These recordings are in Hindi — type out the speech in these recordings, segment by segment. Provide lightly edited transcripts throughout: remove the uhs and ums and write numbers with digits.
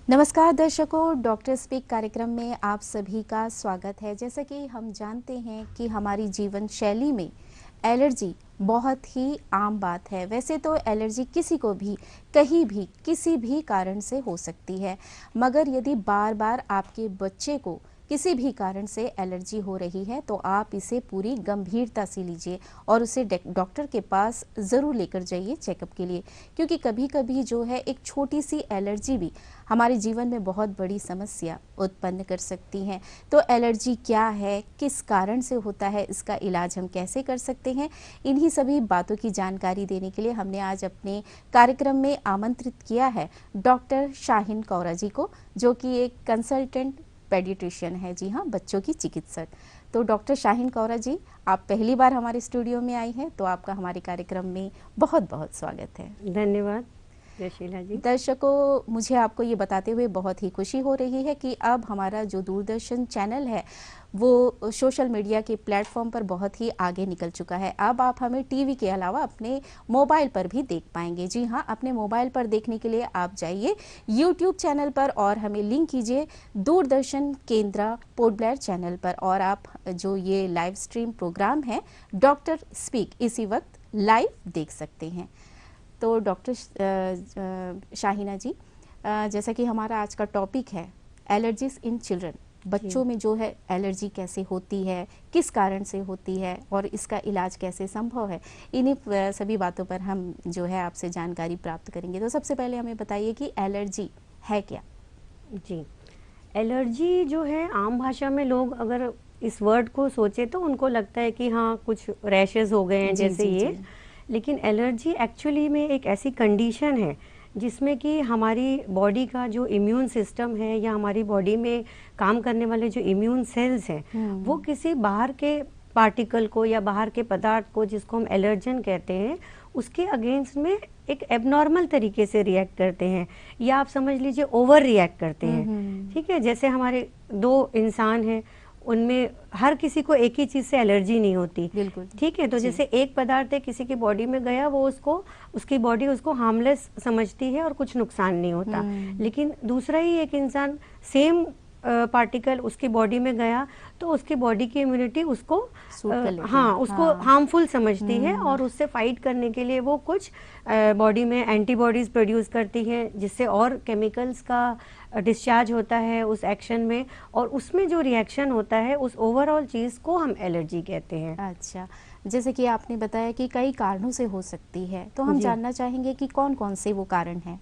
नमस्कार दर्शकों, डॉक्टर स्पीक कार्यक्रम में आप सभी का स्वागत है। जैसा कि हम जानते हैं कि हमारी जीवन शैली में एलर्जी बहुत ही आम बात है। वैसे तो एलर्जी किसी को भी कहीं भी किसी भी कारण से हो सकती है, मगर यदि बार बार आपके बच्चे को किसी भी कारण से एलर्जी हो रही है तो आप इसे पूरी गंभीरता से लीजिए और उसे डॉक्टर के पास ज़रूर लेकर जाइए चेकअप के लिए, क्योंकि कभी कभी जो है एक छोटी सी एलर्जी भी हमारे जीवन में बहुत बड़ी समस्या उत्पन्न कर सकती हैं। तो एलर्जी क्या है, किस कारण से होता है, इसका इलाज हम कैसे कर सकते हैं, इन्हीं सभी बातों की जानकारी देने के लिए हमने आज अपने कार्यक्रम में आमंत्रित किया है डॉक्टर शाहीन कौरा जी को, जो कि एक कंसल्टेंट पेडिट्रिशियन है। जी हाँ, बच्चों की चिकित्सक। तो डॉक्टर शाहीन कौरा जी, आप पहली बार हमारे स्टूडियो में आई हैं, तो आपका हमारे कार्यक्रम में बहुत बहुत स्वागत है। धन्यवाद जयशीला जी। दर्शकों, मुझे आपको ये बताते हुए बहुत ही खुशी हो रही है कि अब हमारा जो दूरदर्शन चैनल है वो सोशल मीडिया के प्लेटफॉर्म पर बहुत ही आगे निकल चुका है। अब आप हमें टीवी के अलावा अपने मोबाइल पर भी देख पाएंगे। जी हाँ, अपने मोबाइल पर देखने के लिए आप जाइए यूट्यूब चैनल पर और हमें लिंक कीजिए दूरदर्शन केंद्र पोर्ट ब्लेयर चैनल पर, और आप जो ये लाइव स्ट्रीम प्रोग्राम है डॉक्टर स्पीक इसी वक्त लाइव देख सकते हैं। तो डॉक्टर शाहीना जी, जैसा कि हमारा आज का टॉपिक है एलर्जीज इन चिल्ड्रन, बच्चों में जो है एलर्जी कैसे होती है, किस कारण से होती है और इसका इलाज कैसे संभव है, इन्हीं सभी बातों पर हम जो है आपसे जानकारी प्राप्त करेंगे। तो सबसे पहले हमें बताइए कि एलर्जी है क्या? जी, एलर्जी जो है आम भाषा में लोग अगर इस वर्ड को सोचे तो उनको लगता है कि हाँ कुछ रैशेस हो गए हैं जैसे ये, लेकिन एलर्जी एक्चुअली में एक ऐसी कंडीशन है जिसमें कि हमारी बॉडी का जो इम्यून सिस्टम है या हमारी बॉडी में काम करने वाले जो इम्यून सेल्स हैं वो किसी बाहर के पार्टिकल को या बाहर के पदार्थ को, जिसको हम एलर्जन कहते हैं, उसके अगेंस्ट में एक एबनॉर्मल तरीके से रिएक्ट करते हैं, या आप समझ लीजिए ओवर रिएक्ट करते हैं। ठीक है, जैसे हमारे दो इंसान हैं, उनमें हर किसी को एक ही चीज़ से एलर्जी नहीं होती। बिल्कुल ठीक है, तो जैसे एक पदार्थ है किसी की बॉडी में गया, वो उसकी बॉडी उसको हार्मलेस समझती है और कुछ नुकसान नहीं होता, लेकिन दूसरा ही एक इंसान सेम पार्टिकल उसकी बॉडी में गया तो उसकी बॉडी की इम्यूनिटी उसको उसको हार्मफुल समझती है और उससे फाइट करने के लिए वो कुछ बॉडी में एंटीबॉडीज प्रोड्यूस करती है, जिससे और केमिकल्स का डिस्चार्ज होता है उस एक्शन में, और उसमें जो रिएक्शन होता है उस ओवरऑल चीज़ को हम एलर्जी कहते हैं। अच्छा, जैसे कि आपने बताया कि कई कारणों से हो सकती है, तो हम जानना चाहेंगे कि कौन कौन से वो कारण हैं।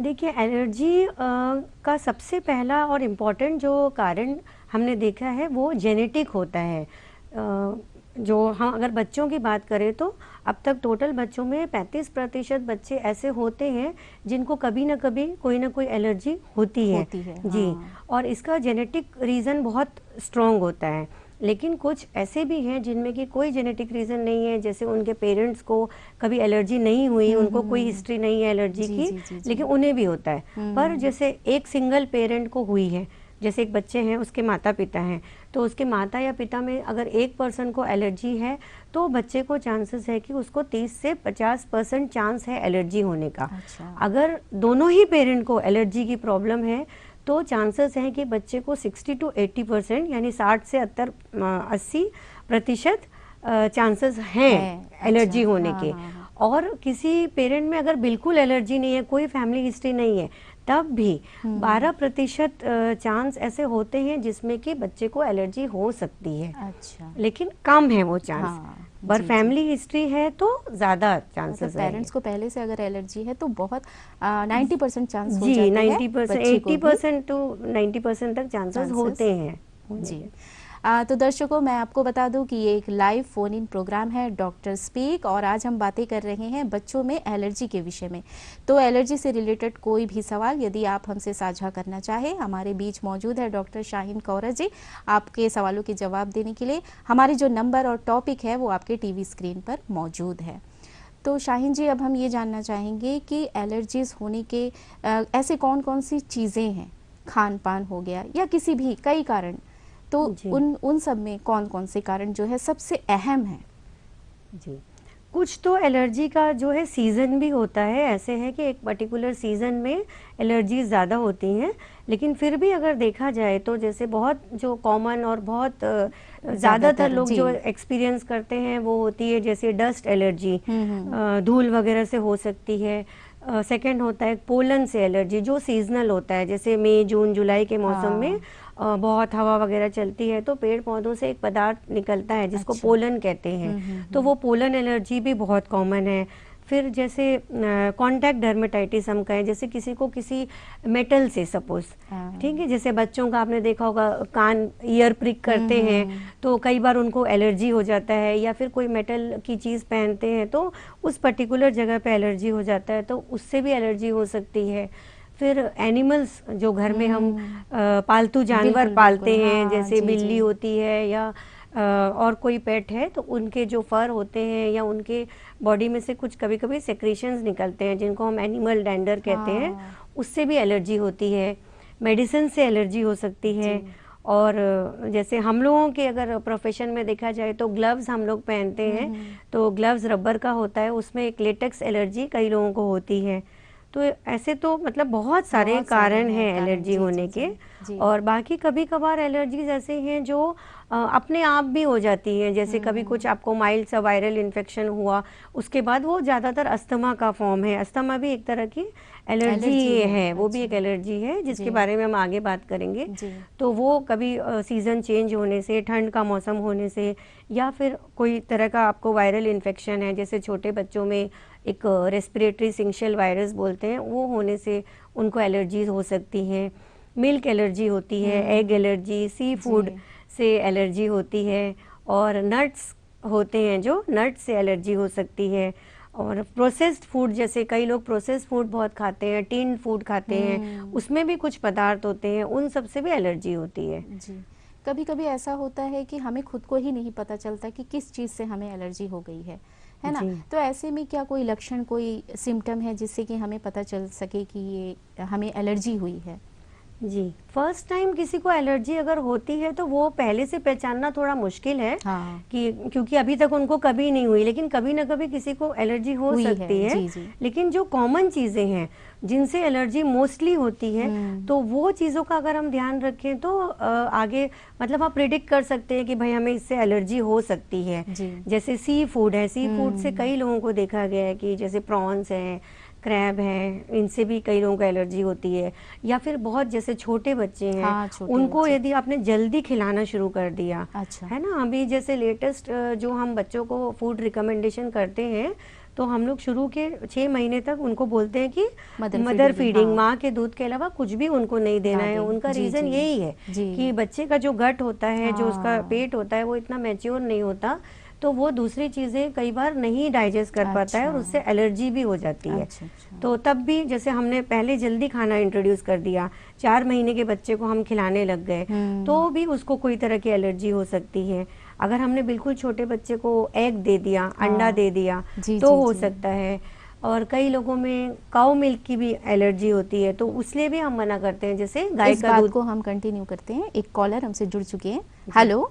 देखिए, एलर्जी का सबसे पहला और इम्पॉर्टेंट जो कारण हमने देखा है वो जेनेटिक होता है। जो हम अगर बच्चों की बात करें तो अब तक टोटल बच्चों में 35% बच्चे ऐसे होते हैं जिनको कभी ना कभी कोई ना कोई एलर्जी होती है। जी, और इसका जेनेटिक रीज़न बहुत स्ट्रॉन्ग होता है, लेकिन कुछ ऐसे भी हैं जिनमें कि कोई जेनेटिक रीज़न नहीं है, जैसे उनके पेरेंट्स को कभी एलर्जी नहीं हुई, उनको कोई हिस्ट्री नहीं है एलर्जी की, लेकिन उन्हें भी होता है। पर जैसे एक सिंगल पेरेंट को हुई है, जैसे एक बच्चे हैं उसके माता पिता हैं, तो उसके माता या पिता में अगर एक पर्सन को एलर्जी है तो बच्चे को चांसेस है कि उसको 30 से 50% चांस है एलर्जी होने का। अच्छा। अगर दोनों ही पेरेंट को एलर्जी की प्रॉब्लम है तो चांसेस हैं कि बच्चे को 60 to 80% यानी 60 से 80% चांसेस हैं एलर्जी होने के। और किसी पेरेंट में अगर बिल्कुल एलर्जी नहीं है, कोई फैमिली हिस्ट्री नहीं है, तब भी 12% चांस ऐसे होते हैं जिसमें कि बच्चे को एलर्जी हो सकती है। अच्छा, लेकिन कम है वो चांस। पर फैमिली हिस्ट्री है तो ज़्यादा चांसेस है। पेरेंट्स को पहले से अगर एलर्जी है तो बहुत 90% चांस हो जी, जाते हैं। 90%, 80% to 90% तक चांसेस होते हैं। जी, तो दर्शकों, मैं आपको बता दूं कि ये एक लाइव फोन इन प्रोग्राम है डॉक्टर स्पीक, और आज हम बातें कर रहे हैं बच्चों में एलर्जी के विषय में। तो एलर्जी से रिलेटेड कोई भी सवाल यदि आप हमसे साझा करना चाहें, हमारे बीच मौजूद है डॉक्टर शाहीन कौरा जी आपके सवालों के जवाब देने के लिए। हमारे जो नंबर और टॉपिक है वो आपके टीवी स्क्रीन पर मौजूद है। तो शाहीन जी, अब हम ये जानना चाहेंगे कि एलर्जीज़ होने के ऐसे कौन-कौन सी चीज़ें हैं, खान-पान हो गया या किसी भी कई कारण, तो जी। उन उन सब में कौन-कौन से कारण जो है सबसे अहम है? जी। कुछ तो एलर्जी का जो है सीज़न भी होता है, ऐसे है कि एक पर्टिकुलर सीज़न में एलर्जीज़ ज़्यादा होती हैं, लेकिन फिर भी अगर देखा जाए तो जैसे बहुत जो कॉमन और बहुत ज़्यादातर ज़्यादातर लोग जी। जो एक्सपीरियंस करते हैं वो होती है जैसे डस्ट एलर्जी, हुँ। धूल वगैरह से हो सकती है। सेकंड होता है पोलन से एलर्जी जो सीज़नल होता है, जैसे मई, जून, जुलाई के मौसम में हाँ। बहुत हवा वगैरह चलती है तो पेड़ पौधों से एक पदार्थ निकलता है जिसको अच्छा। पोलन कहते हैं। तो वो पोलन एलर्जी भी बहुत कॉमन है। फिर जैसे कॉन्टैक्ट डर्मेटाइटिस हम कहें, जैसे किसी को किसी मेटल से सपोज, हाँ। ठीक है, जैसे बच्चों का आपने देखा होगा कान ईयर प्रिक करते हैं तो कई बार उनको एलर्जी हो जाता है, या फिर कोई मेटल की चीज़ पहनते हैं तो उस पर्टिकुलर जगह पे एलर्जी हो जाता है, तो उससे भी एलर्जी हो सकती है। फिर एनिमल्स जो घर में हम पालतू जानवर बिल्कुल, बिल्कुल। पालते हैं, हाँ, जैसे जी, जी। बिल्ली होती है या और कोई पेट है, तो उनके जो फर होते हैं या उनके बॉडी में से कुछ कभी कभी सेक्रीशंस निकलते हैं जिनको हम एनिमल डैंडर कहते हैं, हाँ, उससे भी एलर्जी होती है। मेडिसिन से एलर्जी हो सकती जी। है। और जैसे हम लोगों के अगर प्रोफेशन में देखा जाए तो ग्लव्स हम लोग पहनते हैं, तो ग्लव्स रबर का होता है, उसमें एक लेटेक्स एलर्जी कई लोगों को होती है। तो ऐसे तो मतलब बहुत सारे बहुत सारे कारण हैं हैं कारण। एलर्जी जी, जी, होने के। जी। जी। और बाकी कभी कभार एलर्जीज ऐसे हैं जो अपने आप भी हो जाती हैं, जैसे कभी कुछ आपको माइल्ड सा वायरल इन्फेक्शन हुआ, उसके बाद वो ज़्यादातर अस्थमा का फॉर्म है। अस्थमा भी एक तरह की एलर्जी एलर्जी है, वो भी एक अच्छा। एलर्जी है जिसके जी, बारे में हम आगे बात करेंगे। जी। तो वो कभी सीज़न चेंज होने से, ठंड का मौसम होने से, या फिर कोई तरह का आपको वायरल इन्फेक्शन है, जैसे छोटे बच्चों में एक रेस्पिरेटरी सिंशियल वायरस बोलते हैं, वो होने से उनको एलर्जीज हो सकती हैं। मिल्क एलर्जी होती है, एग एलर्जी, सी फूड जी। से एलर्जी होती है, और नट्स होते हैं जो नट से एलर्जी हो सकती है। और प्रोसेस्ड फूड, जैसे कई लोग प्रोसेस्ड फूड बहुत खाते हैं, टिन फूड खाते हैं, उसमें भी कुछ पदार्थ होते हैं, उन सब से भी एलर्जी होती है। जी। कभी-कभी ऐसा होता है कि हमें खुद को ही नहीं पता चलता कि किस चीज़ से हमें एलर्जी हो गई है ना? जी। तो ऐसे में क्या कोई लक्षण, कोई सिम्पटम है जिससे कि हमें पता चल सके कि ये हमें एलर्जी हुई है? जी, फर्स्ट टाइम किसी को एलर्जी अगर होती है तो वो पहले से पहचानना थोड़ा मुश्किल है, हाँ, कि क्योंकि अभी तक उनको कभी नहीं हुई, लेकिन कभी ना कभी किसी को एलर्जी हो हुई है। सकती है। जी, जी। लेकिन जो कॉमन चीज़ें हैं जिनसे एलर्जी मोस्टली होती है, तो वो चीज़ों का अगर हम ध्यान रखें तो आगे मतलब आप प्रिडिक्ट कर सकते हैं कि भाई हमें इससे एलर्जी हो सकती है। जी। जैसे सी फूड है, सी फूड से कई लोगों को देखा गया है कि जैसे प्रॉन्स हैं, क्रैब हैं, इनसे भी कई लोगों को एलर्जी होती है। या फिर बहुत जैसे छोटे बच्चे हैं, हाँ, छोटे उनको बच्चे। यदि आपने जल्दी खिलाना शुरू कर दिया, अच्छा। है ना, अभी जैसे लेटेस्ट जो हम बच्चों को फूड रिकमेंडेशन करते हैं, तो हम लोग शुरू के 6 महीने तक उनको बोलते हैं कि मदर फीडिंग फीडिंग, हाँ, माँ के दूध के अलावा कुछ भी उनको नहीं देना ना है। दें। उनका जी, रीज़न जी। यही है जी। कि बच्चे का जो गट होता है, जो उसका हाँ। पेट होता है, वो इतना मैच्योर नहीं होता, तो वो दूसरी चीज़ें कई बार नहीं डाइजेस्ट कर पाता है और अच्छा। उससे एलर्जी भी हो जाती है। अच्छा, अच्छा। तो तब भी जैसे हमने पहले जल्दी खाना इंट्रोड्यूस कर दिया, 4 महीने के बच्चे को हम खिलाने लग गए, तो भी उसको कोई तरह की एलर्जी हो सकती है। अगर हमने बिल्कुल छोटे बच्चे को एग दे दिया, अंडा हाँ। दे दिया, जी, तो जी, हो जी। सकता है। और कई लोगों में काऊ मिल्क की भी एलर्जी होती है, तो उसलिए भी हम मना करते हैं, जैसे गाय इस का बात दूध। को हम कंटिन्यू करते हैं। एक कॉलर हमसे जुड़ चुके हैं। जी। हेलो?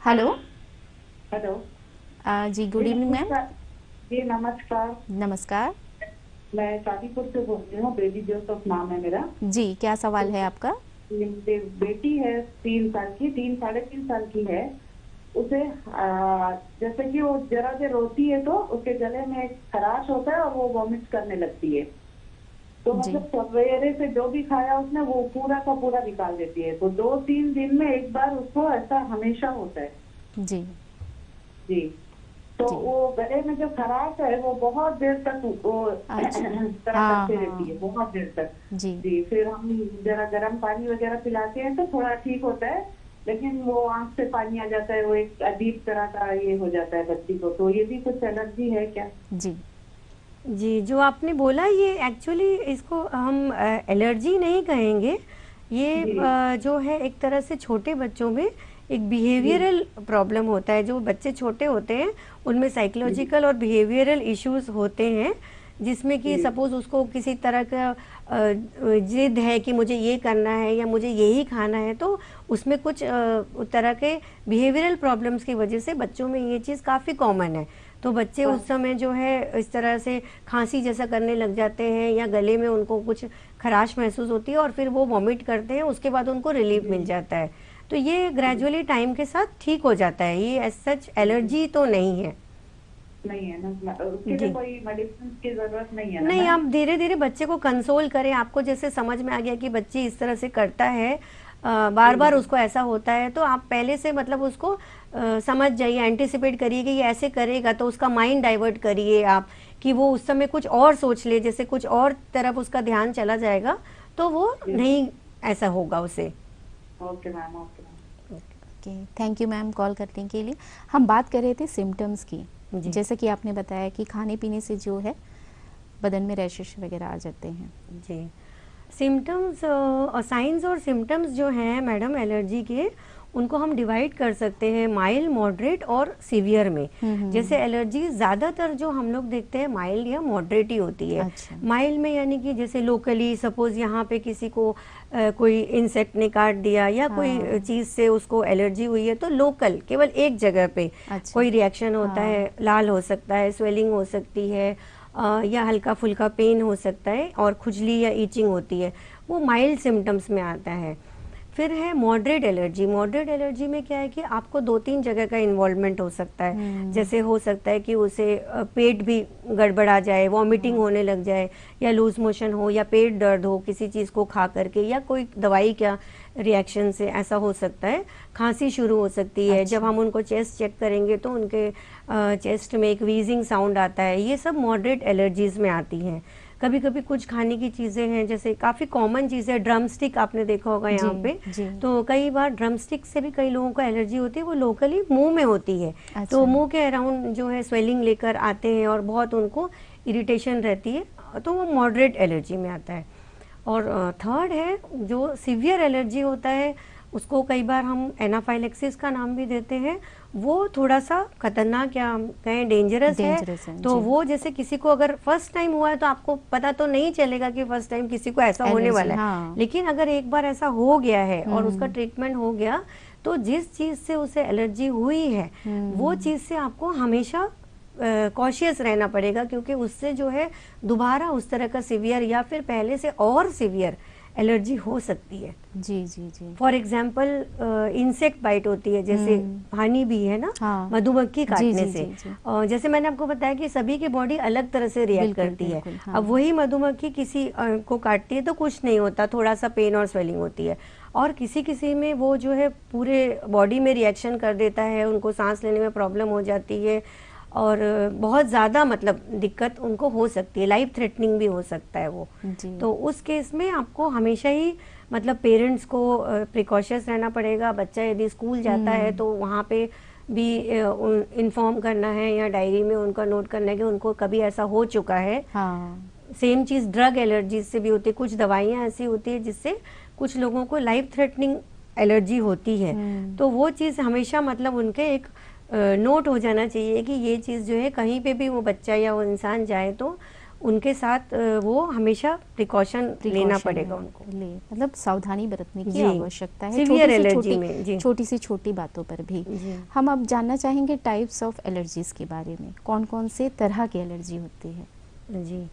हेलो? हेलो जी, गुड इवनिंग मैम। जी नमस्कार। नमस्कार। मैं शादीपुर से बोल रही हूँ, बेबी जोसेफ नाम है मेरा। जी, क्या सवाल है आपका? मेरी बेटी है 3 साल की, 3 साढ़े 3 साल की है। उसे जैसे कि वो जरा देर रोती है तो उसके गले में एक खराश होता है और वो वॉमिट करने लगती है। तो जी। मतलब सवेरे से जो भी खाया उसने वो पूरा का पूरा निकाल देती है। तो 2-3 दिन में एक बार उसको ऐसा हमेशा होता है। जी। जी। तो जी। वो गले में जो खराश है वो बहुत देर तक वो अच्छा। तरह हाँ, करते हाँ। रहती है, बहुत देर तक। जी। जी, फिर हम जरा गर्म पानी वगैरह पिलाते हैं तो थोड़ा ठीक होता है, लेकिन वो आंख से पानी आ जाता है, वो एक अजीब तरह का ये हो जाता है बच्ची को। तो ये भी कुछ एलर्जी है क्या? जी। जी, जो आपने बोला ये एक्चुअली इसको हम एलर्जी नहीं कहेंगे, ये जी। जो है एक तरह से छोटे बच्चों में एक बिहेवियरल प्रॉब्लम होता है। जो बच्चे छोटे होते हैं उनमें साइकोलॉजिकल और बिहेवियरल इश्यूज होते हैं, जिसमें कि जी। सपोज उसको किसी तरह का जिद है कि मुझे ये करना है या मुझे यही खाना है, तो उसमें कुछ तरह के बिहेवियरल प्रॉब्लम्स की वजह से बच्चों में ये चीज़ काफ़ी कॉमन है। तो बच्चे उस समय जो है इस तरह से खांसी जैसा करने लग जाते हैं या गले में उनको कुछ खराश महसूस होती है और फिर वो वॉमिट करते हैं, उसके बाद उनको रिलीफ मिल जाता है। तो ये ग्रेजुअली टाइम के साथ ठीक हो जाता है, ये एज सच एलर्जी तो नहीं है। नहीं है ना, उसके जी। लिए कोई मेडिसिन की जरूरत नहीं है ना नहीं, मैम? आप धीरे धीरे बच्चे को कंसोल करें, आपको जैसे समझ में आ गया कि बच्ची इस तरह से करता है, बार बार उसको ऐसा होता है, तो आप पहले से मतलब उसको समझ जाइए, एंटिसिपेट करिए कि ये ऐसे करेगा, तो उसका माइंड डाइवर्ट करिए आप कि वो उस समय कुछ और सोच ले, जैसे कुछ और तरफ उसका ध्यान चला जाएगा तो वो नहीं ऐसा होगा उसे। Okay ma'am, okay ma'am. Okay, thank you ma'am call करने के लिए। हम बात कर रहे थे सिम्टम्स की, जी। जैसे कि आपने बताया कि खाने पीने से जो है बदन में रैशेस वगैरह आ जाते हैं। जी, सिम्टम्स और साइंस और सिम्टम्स जो हैं मैडम एलर्जी के, उनको हम डिवाइड कर सकते हैं माइल्ड, मॉडरेट और सीवियर में। जैसे एलर्जी ज़्यादातर जो हम लोग देखते हैं माइल्ड या मॉडरेट ही होती है। अच्छा। माइल्ड में यानी कि जैसे लोकली सपोज यहाँ पे किसी को कोई इंसेक्ट ने काट दिया या कोई चीज़ से उसको एलर्जी हुई है, तो लोकल केवल एक जगह पे अच्छा। कोई रिएक्शन होता है, लाल हो सकता है, स्वेलिंग हो सकती है, या हल्का फुल्का पेन हो सकता है और खुजली या ईचिंग होती है, वो माइल्ड सिम्टम्स में आता है। फिर है मॉडरेट एलर्जी। मॉडरेट एलर्जी में क्या है कि आपको 2-3 जगह का इन्वॉल्वमेंट हो सकता है। जैसे हो सकता है कि उसे पेट भी गड़बड़ा जाए, वॉमिटिंग होने लग जाए, या लूज मोशन हो, या पेट दर्द हो किसी चीज़ को खा करके, या कोई दवाई का रिएक्शन से ऐसा हो सकता है। खांसी शुरू हो सकती है। जब हम उनको चेस्ट चेक करेंगे तो उनके चेस्ट में एक वीजिंग साउंड आता है। ये सब मॉडरेट एलर्जीज में आती हैं। कभी कभी कुछ खाने की चीज़ें हैं, जैसे काफ़ी कॉमन चीज़ है ड्रम स्टिक, आपने देखा होगा यहाँ पे। तो कई बार ड्रम स्टिक से भी कई लोगों को एलर्जी होती है, वो लोकली मुंह में होती है। तो मुंह के अराउंड जो है स्वेलिंग लेकर आते हैं और बहुत उनको इरिटेशन रहती है, तो वो मॉडरेट एलर्जी में आता है। और थर्ड है जो सीवियर एलर्जी होता है, उसको कई बार हम एनाफाइलेक्सिस का नाम भी देते हैं। वो थोड़ा सा खतरनाक या हम कहें डेंजरस है। तो वो जैसे किसी को अगर फर्स्ट टाइम हुआ है तो आपको पता तो नहीं चलेगा कि फर्स्ट टाइम किसी को ऐसा होने वाला है, लेकिन अगर एक बार ऐसा हो गया है और उसका ट्रीटमेंट हो गया, तो जिस चीज़ से उसे एलर्जी हुई है वो चीज़ से आपको हमेशा कॉशियस रहना पड़ेगा, क्योंकि उससे जो है दोबारा उस तरह का सिवियर या फिर पहले से और सिवियर एलर्जी हो सकती है। जी जी जी। फॉर एग्जाम्पल इंसेक्ट बाइट होती है, जैसे हनी बी है ना, मधुमक्खी काटने से। जैसे मैंने आपको बताया कि सभी की बॉडी अलग तरह से रिएक्ट करती है। अब वही मधुमक्खी किसी को काटती है तो कुछ नहीं होता, थोड़ा सा पेन और स्वेलिंग होती है, और किसी किसी में वो जो है पूरे बॉडी में रिएक्शन कर देता है, उनको सांस लेने में प्रॉब्लम हो जाती है और बहुत ज़्यादा मतलब दिक्कत उनको हो सकती है, लाइफ थ्रेटनिंग भी हो सकता है वो। तो उस केस में आपको हमेशा ही मतलब पेरेंट्स को प्रिकॉशस रहना पड़ेगा। बच्चा यदि स्कूल जाता है तो वहाँ पे भी इन्फॉर्म करना है या डायरी में उनका नोट करना है कि उनको कभी ऐसा हो चुका है। सेम चीज़ ड्रग एलर्जी से भी होती है। कुछ दवाइयाँ ऐसी होती है जिससे कुछ लोगों को लाइफ थ्रेटनिंग एलर्जी होती है, तो वो चीज़ हमेशा मतलब उनके एक नोट हो जाना चाहिए कि ये चीज़ जो है कहीं पे भी वो बच्चा या वो इंसान जाए तो उनके साथ वो हमेशा प्रिकॉशन लेना पड़ेगा उनको। मतलब सावधानी बरतने की आवश्यकता है सीवियर एलर्जी में, छोटी सी छोटी बातों पर भी। हम अब जानना चाहेंगे टाइप्स ऑफ एलर्जीज के बारे में, कौन कौन से तरह की एलर्जी होती है। जी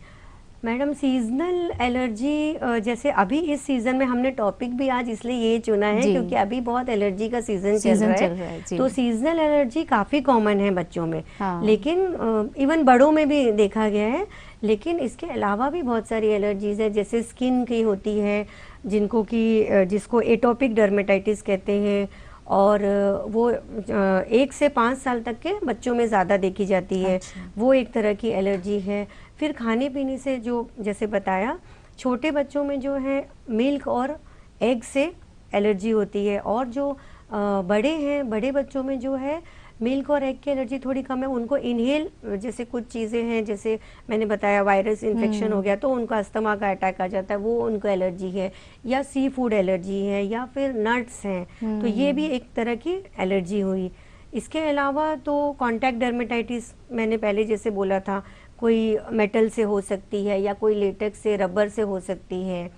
मैडम, सीजनल एलर्जी जैसे अभी इस सीजन में हमने टॉपिक भी आज इसलिए ये चुना है क्योंकि अभी बहुत एलर्जी का सीजन चल रहा है। तो सीजनल एलर्जी काफ़ी कॉमन है बच्चों में, लेकिन इवन बड़ों में भी देखा गया है। लेकिन इसके अलावा भी बहुत सारी एलर्जीज है, जैसे स्किन की होती है जिसको एटोपिक डर्मेटाइटिस कहते हैं, और वो 1 से 5 साल तक के बच्चों में ज़्यादा देखी जाती है। वो एक तरह की एलर्जी है। फिर खाने पीने से जो जैसे बताया, छोटे बच्चों में जो है मिल्क और एग से एलर्जी होती है, और जो बड़े हैं, बड़े बच्चों में जो है मिल्क और एग की एलर्जी थोड़ी कम है। उनको इनहेल जैसे कुछ चीज़ें हैं, जैसे मैंने बताया वायरस इन्फेक्शन हो गया तो उनको अस्थमा का अटैक आ जाता है, वो उनको एलर्जी है, या सी फूड एलर्जी है, या फिर नट्स हैं, तो ये भी एक तरह की एलर्जी हुई। इसके अलावा तो कॉन्टैक्ट डर्मेटाइटिस मैंने पहले जैसे बोला था, कोई मेटल से हो सकती है या कोई लेटेक्स से, रबर से हो सकती है।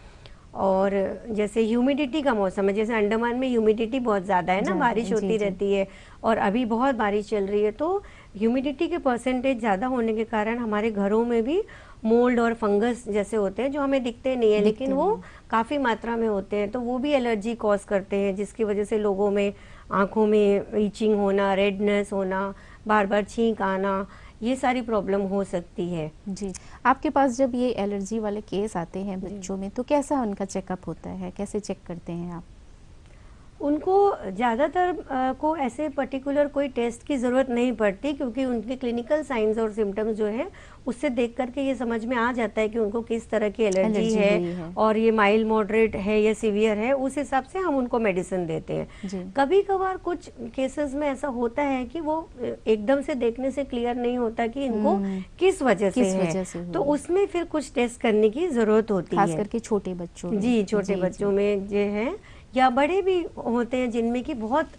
और जैसे ह्यूमिडिटी का मौसम है, जैसे अंडमान में ह्यूमिडिटी बहुत ज़्यादा है ना, बारिश होती रहती है और अभी बहुत बारिश चल रही है, तो ह्यूमिडिटी के परसेंटेज ज़्यादा होने के कारण हमारे घरों में भी मोल्ड और फंगस जैसे होते हैं, जो हमें दिखते नहीं है लेकिन वो काफ़ी मात्रा में होते हैं, तो वो भी एलर्जी कॉज करते हैं, जिसकी वजह से लोगों में आँखों में ईचिंग होना, रेडनेस होना, बार बार छींक आना, ये सारी प्रॉब्लम हो सकती है। जी, आपके पास जब ये एलर्जी वाले केस आते हैं बच्चों में, तो कैसा उनका चेकअप होता है, कैसे चेक करते हैं आप? उनको ज़्यादातर को ऐसे पर्टिकुलर कोई टेस्ट की ज़रूरत नहीं पड़ती, क्योंकि उनके क्लिनिकल साइंस और सिम्टम्स जो है उससे देख करके ये समझ में आ जाता है कि उनको किस तरह की एलर्जी है और ये माइल्ड मॉडरेट है या सीवियर है, उस हिसाब से हम उनको मेडिसिन देते हैं। कभी कभार कुछ केसेस में ऐसा होता है कि वो एकदम से देखने से क्लियर नहीं होता कि इनको किस वजह से है, तो उसमें फिर कुछ टेस्ट करने की ज़रूरत होती है, खास करके छोटे बच्चों में। जी, छोटे बच्चों में जो है, या बड़े भी होते हैं जिनमें कि बहुत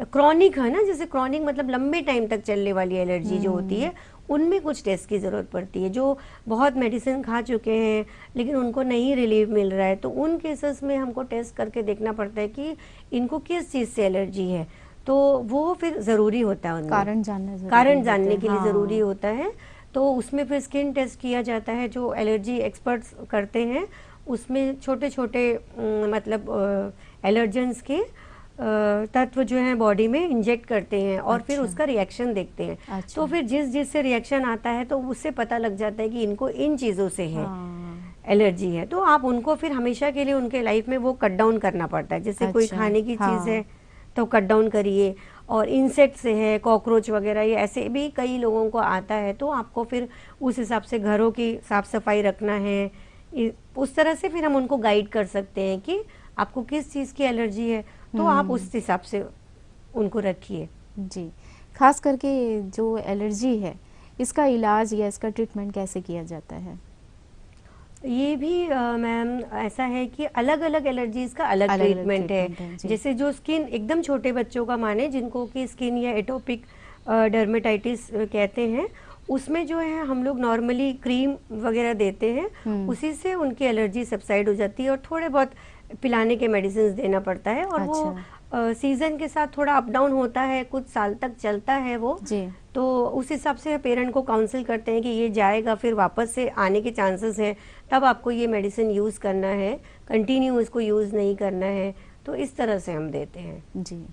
क्रॉनिक है ना, जैसे क्रॉनिक मतलब लंबे टाइम तक चलने वाली एलर्जी जो होती है, उनमें कुछ टेस्ट की ज़रूरत पड़ती है। जो बहुत मेडिसिन खा चुके हैं लेकिन उनको नहीं रिलीफ मिल रहा है, तो उन केसेस में हमको टेस्ट करके देखना पड़ता है कि इनको किस चीज़ से एलर्जी है, तो वो फिर ज़रूरी होता है, उनका कारण जानने के लिए ज़रूरी होता है। तो उसमें फिर स्किन टेस्ट किया जाता है, जो एलर्जी एक्सपर्ट्स करते हैं, उसमें छोटे छोटे मतलब एलर्जेंस के तत्व जो हैं बॉडी में इंजेक्ट करते हैं और फिर उसका रिएक्शन देखते हैं। तो फिर जिस से रिएक्शन आता है तो उससे पता लग जाता है कि इनको इन चीज़ों से है एलर्जी है, तो आप उनको फिर हमेशा के लिए उनके लाइफ में वो कट डाउन करना पड़ता है। जैसे कोई खाने की चीज़ है तो कट डाउन करिए, और इंसेक्ट से है, कॉकरोच वगैरह, ये ऐसे भी कई लोगों को आता है, तो आपको फिर उस हिसाब से घरों की साफ सफाई रखना है। उस तरह से फिर हम उनको गाइड कर सकते हैं कि आपको किस चीज़ की एलर्जी है, तो आप उस हिसाब से उनको रखिए। जी, खास करके जो एलर्जी है, इसका इलाज या इसका ट्रीटमेंट कैसे किया जाता है? ये भी मैम ऐसा है कि अलग अलग एलर्जीज का अलग ट्रीटमेंट है। जैसे जो स्किन एकदम छोटे बच्चों का माने, जिनको कि स्किन या एटोपिक डर्मेटाइटिस कहते हैं, उसमें जो है हम लोग नॉर्मली क्रीम वगैरह देते हैं, उसी से उनकी एलर्जी सबसाइड हो जाती है, और थोड़े बहुत पिलाने के मेडिसिन देना पड़ता है। और वो सीजन के साथ थोड़ा अप डाउन होता है, कुछ साल तक चलता है वो जी। तो उस हिसाब से पेरेंट को काउंसिल करते हैं कि ये जाएगा, फिर वापस से आने के चांसेस हैं, तब आपको ये मेडिसिन यूज़ करना है, कंटिन्यू इसको यूज़ नहीं करना है, तो इस तरह से हम देते हैं जी।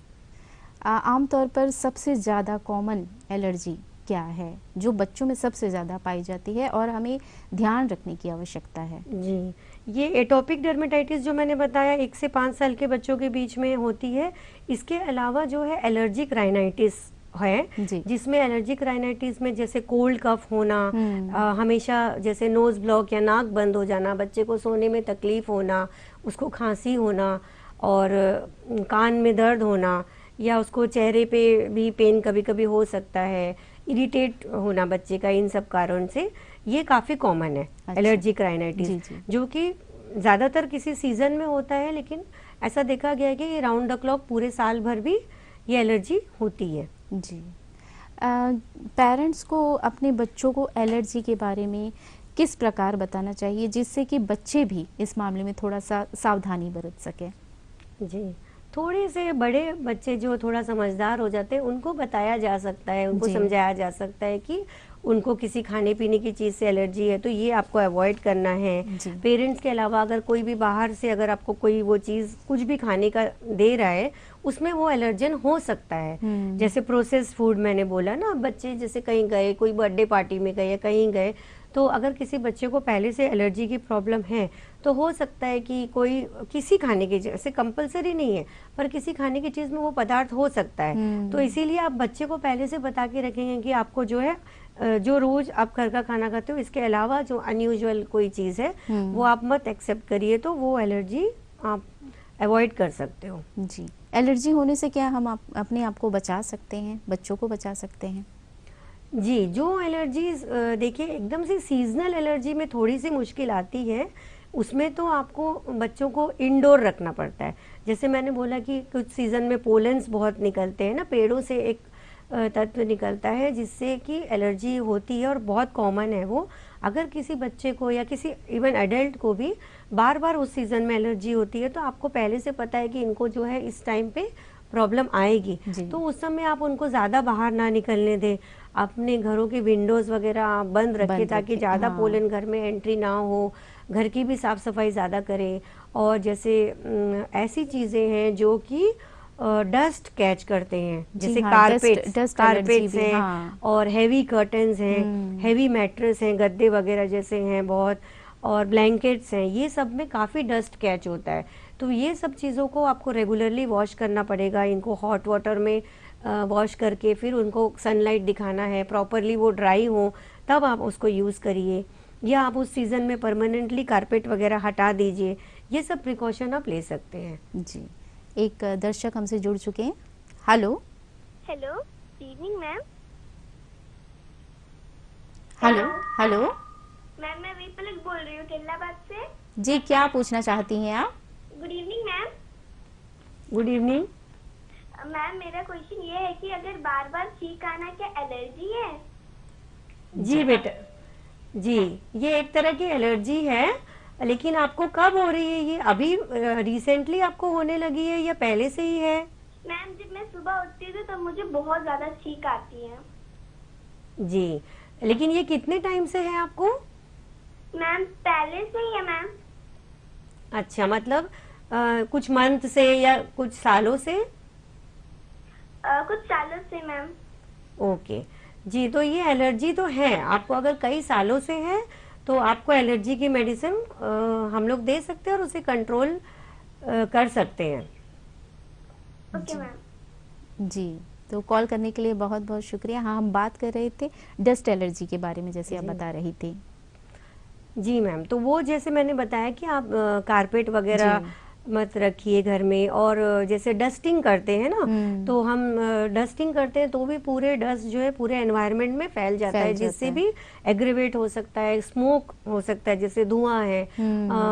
आमतौर पर सबसे ज़्यादा कॉमन एलर्जी क्या है जो बच्चों में सबसे ज़्यादा पाई जाती है और हमें ध्यान रखने की आवश्यकता है? जी, ये एटोपिक डर्मेटाइटिस जो मैंने बताया 1 से 5 साल के बच्चों के बीच में होती है। इसके अलावा जो है एलर्जिक राइनाइटिस है, जिसमें एलर्जिक राइनाइटिस में जैसे कोल्ड कफ होना, हमेशा जैसे नोज ब्लॉक या नाक बंद हो जाना, बच्चे को सोने में तकलीफ होना, उसको खांसी होना और कान में दर्द होना, या उसको चेहरे पे भी पेन कभी कभी हो सकता है, इरिटेट होना बच्चे का, इन सब कारण से ये काफ़ी कॉमन है। एलर्जिक राइनाइटिस जो कि ज़्यादातर किसी सीज़न में होता है, लेकिन ऐसा देखा गया है कि ये राउंड द क्लॉक पूरे साल भर भी ये एलर्जी होती है जी। पेरेंट्स को अपने बच्चों को एलर्जी के बारे में किस प्रकार बताना चाहिए जिससे कि बच्चे भी इस मामले में थोड़ा सा सावधानी बरत सकें? जी, थोड़े से बड़े बच्चे जो थोड़ा समझदार हो जाते हैं, उनको बताया जा सकता है, उनको समझाया जा सकता है कि उनको किसी खाने पीने की चीज़ से एलर्जी है तो ये आपको अवॉइड करना है। पेरेंट्स के अलावा अगर कोई भी बाहर से अगर आपको कोई वो चीज़ कुछ भी खाने का दे रहा है, उसमें वो एलर्जन हो सकता है। जैसे प्रोसेस्ड फूड मैंने बोला ना, बच्चे जैसे कहीं गए, कोई बर्थडे पार्टी में गए या कहीं गए, तो अगर किसी बच्चे को पहले से एलर्जी की प्रॉब्लम है तो हो सकता है कि कोई किसी खाने की, जैसे कंपलसरी नहीं है, पर किसी खाने की चीज़ में वो पदार्थ हो सकता है। तो इसीलिए आप बच्चे को पहले से बता के रखेंगे कि आपको जो है, जो रोज आप घर का खाना खाते हो, इसके अलावा जो अनयूजुअल कोई चीज़ है वो आप मत एक्सेप्ट करिए, तो वो एलर्जी आप अवॉइड कर सकते हो। जी, एलर्जी होने से क्या हम अपने आप को बचा सकते हैं, बच्चों को बचा सकते हैं? जी, जो एलर्जीज़ देखिए एकदम से सीज़नल एलर्जी में थोड़ी सी मुश्किल आती है, उसमें तो आपको बच्चों को इंडोर रखना पड़ता है। जैसे मैंने बोला कि कुछ सीज़न में पोलेंस बहुत निकलते हैं ना, पेड़ों से एक तत्व निकलता है जिससे कि एलर्जी होती है और बहुत कॉमन है वो। अगर किसी बच्चे को या किसी इवन एडल्ट को भी बार बार उस सीज़न में एलर्जी होती है, तो आपको पहले से पता है कि इनको जो है इस टाइम पे प्रॉब्लम आएगी, तो उस समय आप उनको ज़्यादा बाहर ना निकलने दें। अपने घरों के विंडोज़ वगैरह बंद रखें ताकि ज़्यादा हाँ। पोलन घर में एंट्री ना हो। घर की भी साफ़ सफाई ज़्यादा करें। और जैसे ऐसी चीज़ें हैं जो कि डस्ट कैच करते हैं, जैसे हाँ, कारपेट्स डस्ट एलर्जी कारपेट्स भी, हैं, हाँ। और हैवी कर्टन्स हैं, हैवी मैट्रेस हैं, गद्दे वगैरह जैसे हैं बहुत, और ब्लैंकेट्स हैं, ये सब में काफ़ी डस्ट कैच होता है। तो ये सब चीज़ों को आपको रेगुलरली वॉश करना पड़ेगा। इनको हॉट वाटर में वॉश करके फिर उनको सनलाइट दिखाना है, प्रॉपरली वो ड्राई हो तब आप उसको यूज़ करिए। या आप उस सीज़न में परमानेंटली कारपेट वगैरह हटा दीजिए। ये सब प्रिकॉशन आप ले सकते हैं। जी, एक दर्शक हमसे जुड़ चुके हैं। Hello. Hello, good evening ma'am. Hello. Hello. Ma'am मैं वीपलक बोल रही हूँ टेल्लाबाद से। जी, क्या पूछना चाहती हैं आप? Good evening ma'am. Good evening. Ma'am मेरा क्वेश्चन ये है कि अगर बार बार छींक आना क्या एलर्जी है? जी बेटा, जी ये एक तरह की एलर्जी है, लेकिन आपको कब हो रही है? ये अभी रिसेंटली आपको होने लगी है या पहले से ही है? मैम जब मैं सुबह उठती हूँ तो मुझे बहुत ज्यादा छींक आती है। जी, लेकिन ये कितने टाइम से है आपको? मैम पहले से ही है मैम। अच्छा, मतलब कुछ मंथ से या कुछ सालों से? कुछ सालों से मैम। ओके जी, तो ये एलर्जी तो है आपको। अगर कई सालों से है तो आपको एलर्जी की मेडिसिन हम लोग दे सकते हैं और उसे कंट्रोल कर सकते हैं। Okay ma'am. जी, तो कॉल करने के लिए बहुत बहुत शुक्रिया। हाँ, हम बात कर रहे थे डस्ट एलर्जी के बारे में, जैसे आप बता रही थी। जी मैम, तो वो जैसे मैंने बताया कि आप कारपेट वगैरह मत रखिए घर में। और जैसे डस्टिंग करते हैं ना, तो हम डस्टिंग करते हैं तो भी पूरे डस्ट जो है पूरे एनवायरनमेंट में फैल जाता है, जिससे भी एग्रीवेट हो सकता है, स्मोक हो सकता है, जैसे धुआं है।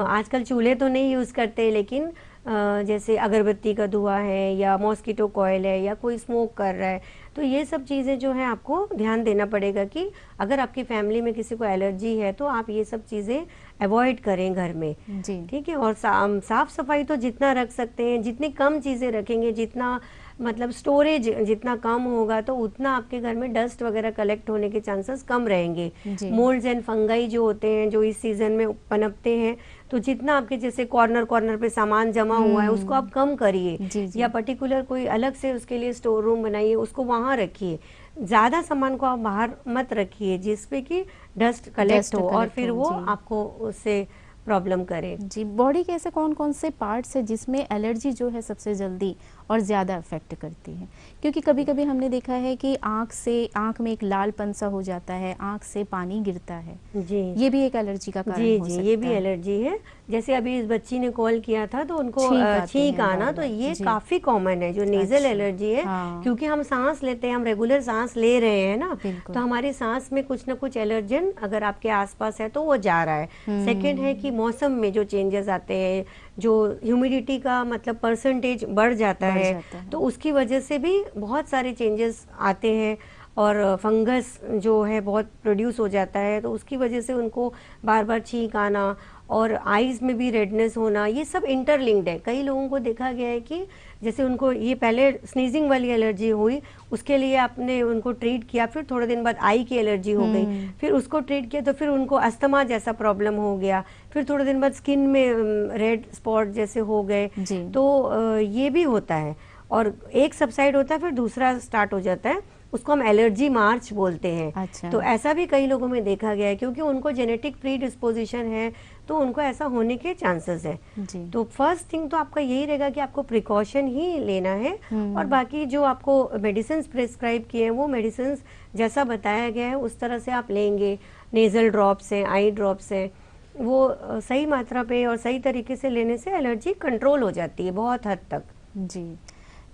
आजकल चूल्हे तो नहीं यूज़ करते, लेकिन जैसे अगरबत्ती का धुआं है या मॉस्किटो कॉयल है या कोई स्मोक कर रहा है, तो ये सब चीज़ें जो है आपको ध्यान देना पड़ेगा कि अगर आपकी फैमिली में किसी को एलर्जी है तो आप ये सब चीज़ें अवॉइड करें घर में। जी। ठीक है। और साफ सफाई तो जितना रख सकते हैं, जितनी कम चीज़ें रखेंगे, जितना मतलब स्टोरेज जितना कम होगा, तो उतना आपके घर में डस्ट वगैरह कलेक्ट होने के चांसेस कम रहेंगे। मोल्ड्स एंड फंगाई जो होते हैं, जो इस सीजन में पनपते हैं, तो जितना आपके जैसे कॉर्नर कॉर्नर पे सामान जमा हुआ है उसको आप कम करिए, या पर्टिकुलर कोई अलग से उसके लिए स्टोर रूम बनाइए, उसको वहाँ रखिए। ज़्यादा सामान को आप बाहर मत रखिए जिसपे कि डस्ट कलेक्ट हो और फिर वो आपको उससे प्रॉब्लम करे। जी, बॉडी के ऐसे कौन कौन से पार्ट्स है जिसमें एलर्जी जो है सबसे जल्दी और ज़्यादा अफेक्ट करती है? क्योंकि कभी कभी हमने देखा है कि आँख में एक लालपन सा हो जाता है, आँख से पानी गिरता है। जी, ये भी एक एलर्जी का कारण हो सकता है। ये भी एलर्जी है। जैसे अभी इस बच्ची ने कॉल किया था तो उनको छींक आना, तो ये काफी कॉमन है जो नेजल एलर्जी है। क्योंकि हम सांस लेते हैं, हम रेगुलर सांस ले रहे हैं ना, तो हमारी सांस में कुछ ना कुछ एलर्जन अगर आपके आसपास है तो वो जा रहा है। सेकेंड है कि मौसम में जो चेंजेस आते हैं, जो ह्यूमिडिटी का मतलब परसेंटेज बढ़ जाता है, तो उसकी वजह से भी बहुत सारे चेंजेस आते हैं। और फंगस जो है बहुत प्रोड्यूस हो जाता है, तो उसकी वजह से उनको बार बार छींक आना और आईज में भी रेडनेस होना, ये सब इंटरलिंक्ड है। कई लोगों को देखा गया है कि जैसे उनको ये पहले स्नीजिंग वाली एलर्जी हुई, उसके लिए आपने उनको ट्रीट किया, फिर थोड़े दिन बाद आई की एलर्जी हो गई, फिर उसको ट्रीट किया तो फिर उनको अस्थमा जैसा प्रॉब्लम हो गया, फिर थोड़े दिन बाद स्किन में रेड स्पॉट जैसे हो गए। तो ये भी होता है, और एक सबसाइड होता है फिर दूसरा स्टार्ट हो जाता है, उसको हम एलर्जी मार्च बोलते हैं। अच्छा। तो ऐसा भी कई लोगों में देखा गया है, क्योंकि उनको जेनेटिक प्री डिस्पोजिशन है तो उनको ऐसा होने के चांसेस है। तो फर्स्ट थिंग तो आपका यही रहेगा कि आपको प्रिकॉशन ही लेना है, और बाकी जो आपको मेडिसिन प्रिस्क्राइब किए हैं वो मेडिसिन जैसा बताया गया है उस तरह से आप लेंगे। नेजल ड्रॉप्स हैं, आई ड्रॉप्स हैं, वो सही मात्रा पे और सही तरीके से लेने से एलर्जी कंट्रोल हो जाती है बहुत हद तक। जी,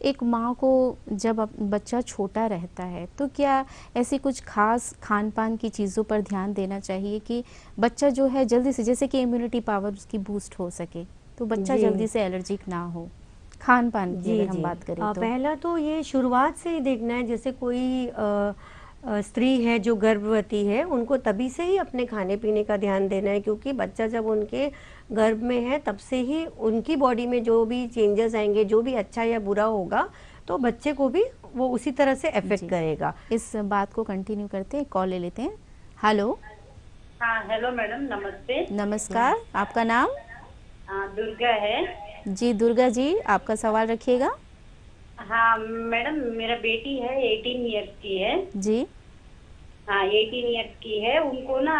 एक माँ को जब बच्चा छोटा रहता है तो क्या ऐसी कुछ खास खान पान की चीज़ों पर ध्यान देना चाहिए कि बच्चा जो है जल्दी से, जैसे कि इम्यूनिटी पावर उसकी बूस्ट हो सके, तो बच्चा जी जल्दी से एलर्जिक ना हो, खान पान की जी अगर हम जी। बात करें तो? पहला तो ये शुरुआत से ही देखना है, जैसे कोई स्त्री है जो गर्भवती है, उनको तभी से ही अपने खाने पीने का ध्यान देना है, क्योंकि बच्चा जब उनके गर्भ में है तब से ही उनकी बॉडी में जो भी चेंजेस आएंगे, जो भी अच्छा या बुरा होगा, तो बच्चे को भी वो उसी तरह से जी। अफेक्ट करेगा। इस बात को कंटिन्यू करते हैं, कॉल ले लेते हैं। हेलो, हाँ हेलो मैडम, नमस्ते। नमस्कार, आपका नाम? दुर्गा है। जी दुर्गा जी, आपका सवाल रखिएगा। हाँ मैडम, मेरा बेटी है, 18 इयर्स की है। जी। हाँ 18 इयर्स की है। उनको ना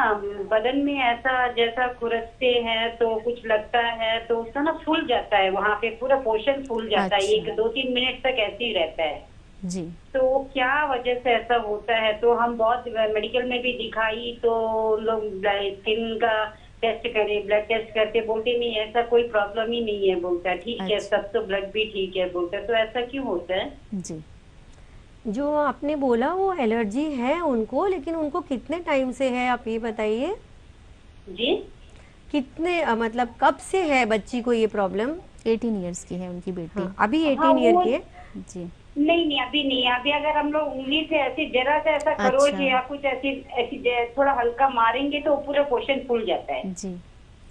बदन में ऐसा जैसा खुरसते हैं तो कुछ लगता है, तो उसका ना फूल जाता है, वहाँ पे पूरा पोर्शन फूल जाता है, अच्छा। 1-2-3 मिनट तक ऐसे ही रहता है। जी। तो क्या वजह से ऐसा होता है? तो हम बहुत मेडिकल में भी दिखाई, तो लोग स्किन का टेस्ट करे, ब्लड टेस्ट करते, बोलते नहीं ऐसा कोई प्रॉब्लम ही नहीं है, बोलता है ठीक है अच्छा। सब, तो ब्लड भी ठीक है बोलता है। तो ऐसा क्यों होता है? जी। जो आपने बोला वो एलर्जी है उनको, लेकिन उनको कितने टाइम से है आप ये बताइए? जी कितने मतलब कब से है बच्ची को ये प्रॉब्लम? 18 इयर्स की है उनकी बेटी। हाँ, अभी हाँ 18 ईयर वो की है। जी। नहीं नहीं, अभी नहीं है। अभी अगर हम लोग उंगली से ऐसे जरा सा ऐसा खरोच अच्छा। या कुछ ऐसी ऐसी थोड़ा हल्का मारेंगे तो पूरा पोर्शन फूल जाता है। जी।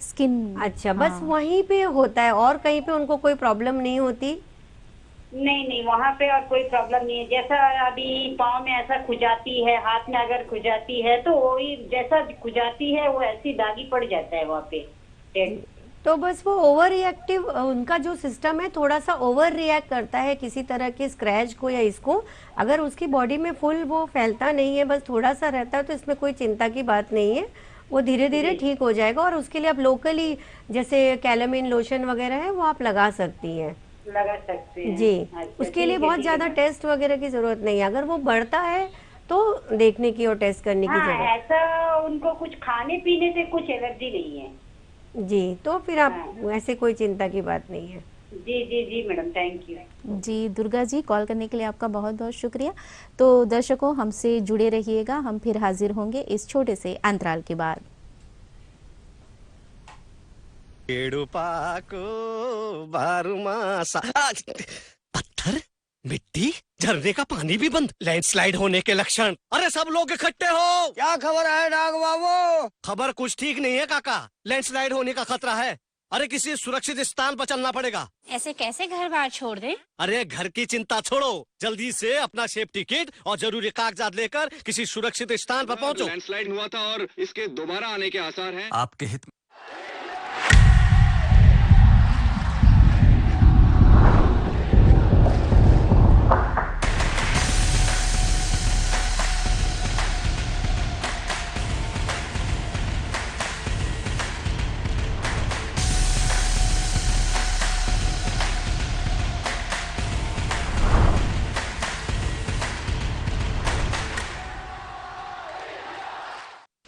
स्किन। अच्छा, बस हाँ। वहीं पे होता है और कहीं पे उनको कोई प्रॉब्लम नहीं होती? नहीं नहीं, वहाँ पे और कोई प्रॉब्लम नहीं है। जैसा अभी पाँव में ऐसा खुजाती है, हाथ में अगर खुजाती है तो वही जैसा खुजाती है वो ऐसी दागी पड़ जाता है वहाँ पे। तो बस वो ओवर रिएक्टिव, उनका जो सिस्टम है थोड़ा सा ओवर रिएक्ट करता है किसी तरह के स्क्रैच को या इसको। अगर उसकी बॉडी में फुल वो फैलता नहीं है, बस थोड़ा सा रहता है, तो इसमें कोई चिंता की बात नहीं है, वो धीरे धीरे ठीक हो जाएगा। और उसके लिए आप लोकली जैसे कैलामिन लोशन वगैरह है वो आप लगा सकती हैं। लगा सकते हैं। जी। अच्छा, उसके लिए ठीक है, बहुत ठीक है ज़्यादा मैम। टेस्ट वगैरह की ज़रूरत नहीं है। अगर वो बढ़ता है तो देखने की और टेस्ट करने की हाँ ज़रूरत। ऐसा उनको कुछ खाने पीने से कुछ एलर्जी नहीं है। जी, तो फिर आप हाँ। ऐसे कोई चिंता की बात नहीं है। जी जी जी मैडम, थैंक यू। जी दुर्गा जी, कॉल करने के लिए आपका बहुत बहुत शुक्रिया। तो दर्शकों, हमसे जुड़े रहिएगा, हम फिर हाजिर होंगे इस छोटे से अंतराल के बाद। ఏడుపాకు बारूमासा पत्थर मिट्टी झरने का पानी भी बंद, लैंडस्लाइड होने के लक्षण। अरे सब लोग इकट्ठे हो, क्या खबर है डाग बाबू? खबर कुछ ठीक नहीं है काका, लैंडस्लाइड होने का खतरा है। अरे किसी सुरक्षित स्थान पर चलना पड़ेगा। ऐसे कैसे घर बार छोड़ दें? अरे घर की चिंता छोड़ो, जल्दी से अपना सेफ्टी किट और जरूरी कागजात लेकर किसी सुरक्षित स्थान पर पहुंचो। लैंडस्लाइड हुआ था और इसके दोबारा आने के आसार हैं। आपके हित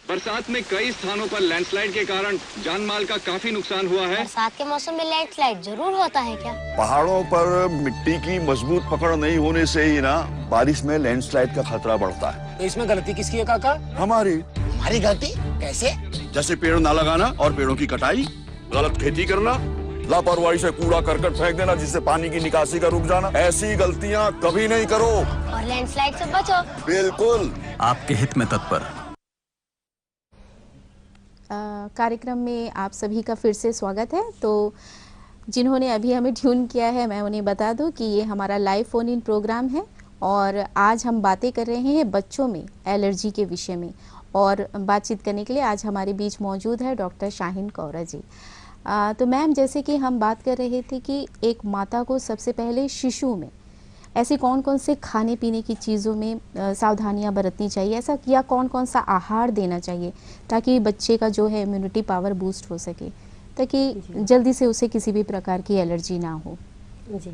बरसात में कई स्थानों पर लैंडस्लाइड के कारण जान माल का काफी नुकसान हुआ है। बरसात के मौसम में लैंडस्लाइड जरूर होता है क्या? पहाड़ों पर मिट्टी की मजबूत पकड़ नहीं होने से ही ना बारिश में लैंडस्लाइड का खतरा बढ़ता है। तो इसमें गलती किसकी है काका? हमारी। हमारी गलती कैसे? जैसे पेड़ ना लगाना और पेड़ों की कटाई, गलत खेती करना, लापरवाही से कूड़ा करकट फेंक देना जिससे पानी की निकासी का रुक जाना, ऐसी गलतियाँ कभी नहीं करो। और लैंडस्लाइड से बचो। बिल्कुल। आपके हित में तत्पर। कार्यक्रम में आप सभी का फिर से स्वागत है। तो जिन्होंने अभी हमें ट्यून किया है, मैं उन्हें बता दूं कि ये हमारा लाइव फोन इन प्रोग्राम है और आज हम बातें कर रहे हैं बच्चों में एलर्जी के विषय में। और बातचीत करने के लिए आज हमारे बीच मौजूद है डॉक्टर शाहीन कौरा जी। तो मैम, जैसे कि हम बात कर रहे थे कि एक माता को सबसे पहले शिशु में ऐसे कौन कौन से खाने पीने की चीज़ों में सावधानियां बरतनी चाहिए, ऐसा या कौन कौन सा आहार देना चाहिए ताकि बच्चे का जो है इम्यूनिटी पावर बूस्ट हो सके, ताकि जल्दी से उसे किसी भी प्रकार की एलर्जी ना हो? जी,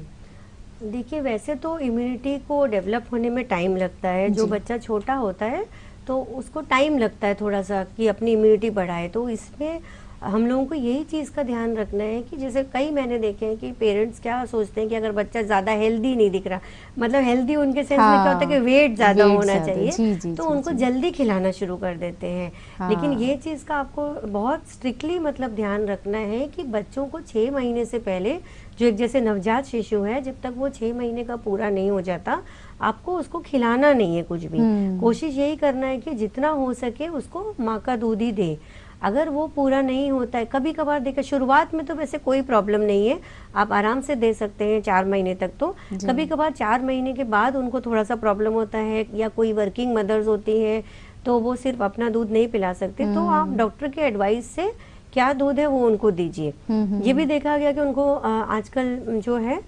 देखिए वैसे तो इम्यूनिटी को डेवलप होने में टाइम लगता है। जो बच्चा छोटा होता है तो उसको टाइम लगता है थोड़ा सा कि अपनी इम्यूनिटी बढ़ाए। तो इसमें हम लोगों को यही चीज़ का ध्यान रखना है कि जैसे कई मैंने देखे हैं कि पेरेंट्स क्या सोचते हैं कि अगर बच्चा ज़्यादा हेल्दी नहीं दिख रहा, मतलब हेल्दी उनके सेंस में क्या होता है कि वेट ज़्यादा होना चाहिए, तो उनको जल्दी खिलाना शुरू कर देते हैं। लेकिन ये चीज़ का आपको बहुत स्ट्रिक्टली मतलब ध्यान रखना है कि बच्चों को 6 महीने से पहले, जो एक जैसे नवजात शिशु है, जब तक वो 6 महीने का पूरा नहीं हो जाता, आपको उसको खिलाना नहीं है कुछ भी। कोशिश यही करना है कि जितना हो सके उसको माँ का दूध ही दे। अगर वो पूरा नहीं होता है, कभी कभार देखिए शुरुआत में तो वैसे कोई प्रॉब्लम नहीं है, आप आराम से दे सकते हैं 4 महीने तक। तो कभी कभार 4 महीने के बाद उनको थोड़ा सा प्रॉब्लम होता है, या कोई वर्किंग मदर्स होती हैं तो वो सिर्फ अपना दूध नहीं पिला सकते, तो आप डॉक्टर के एडवाइस से क्या दूध है वो उनको दीजिए। ये भी देखा गया कि उनको आजकल जो है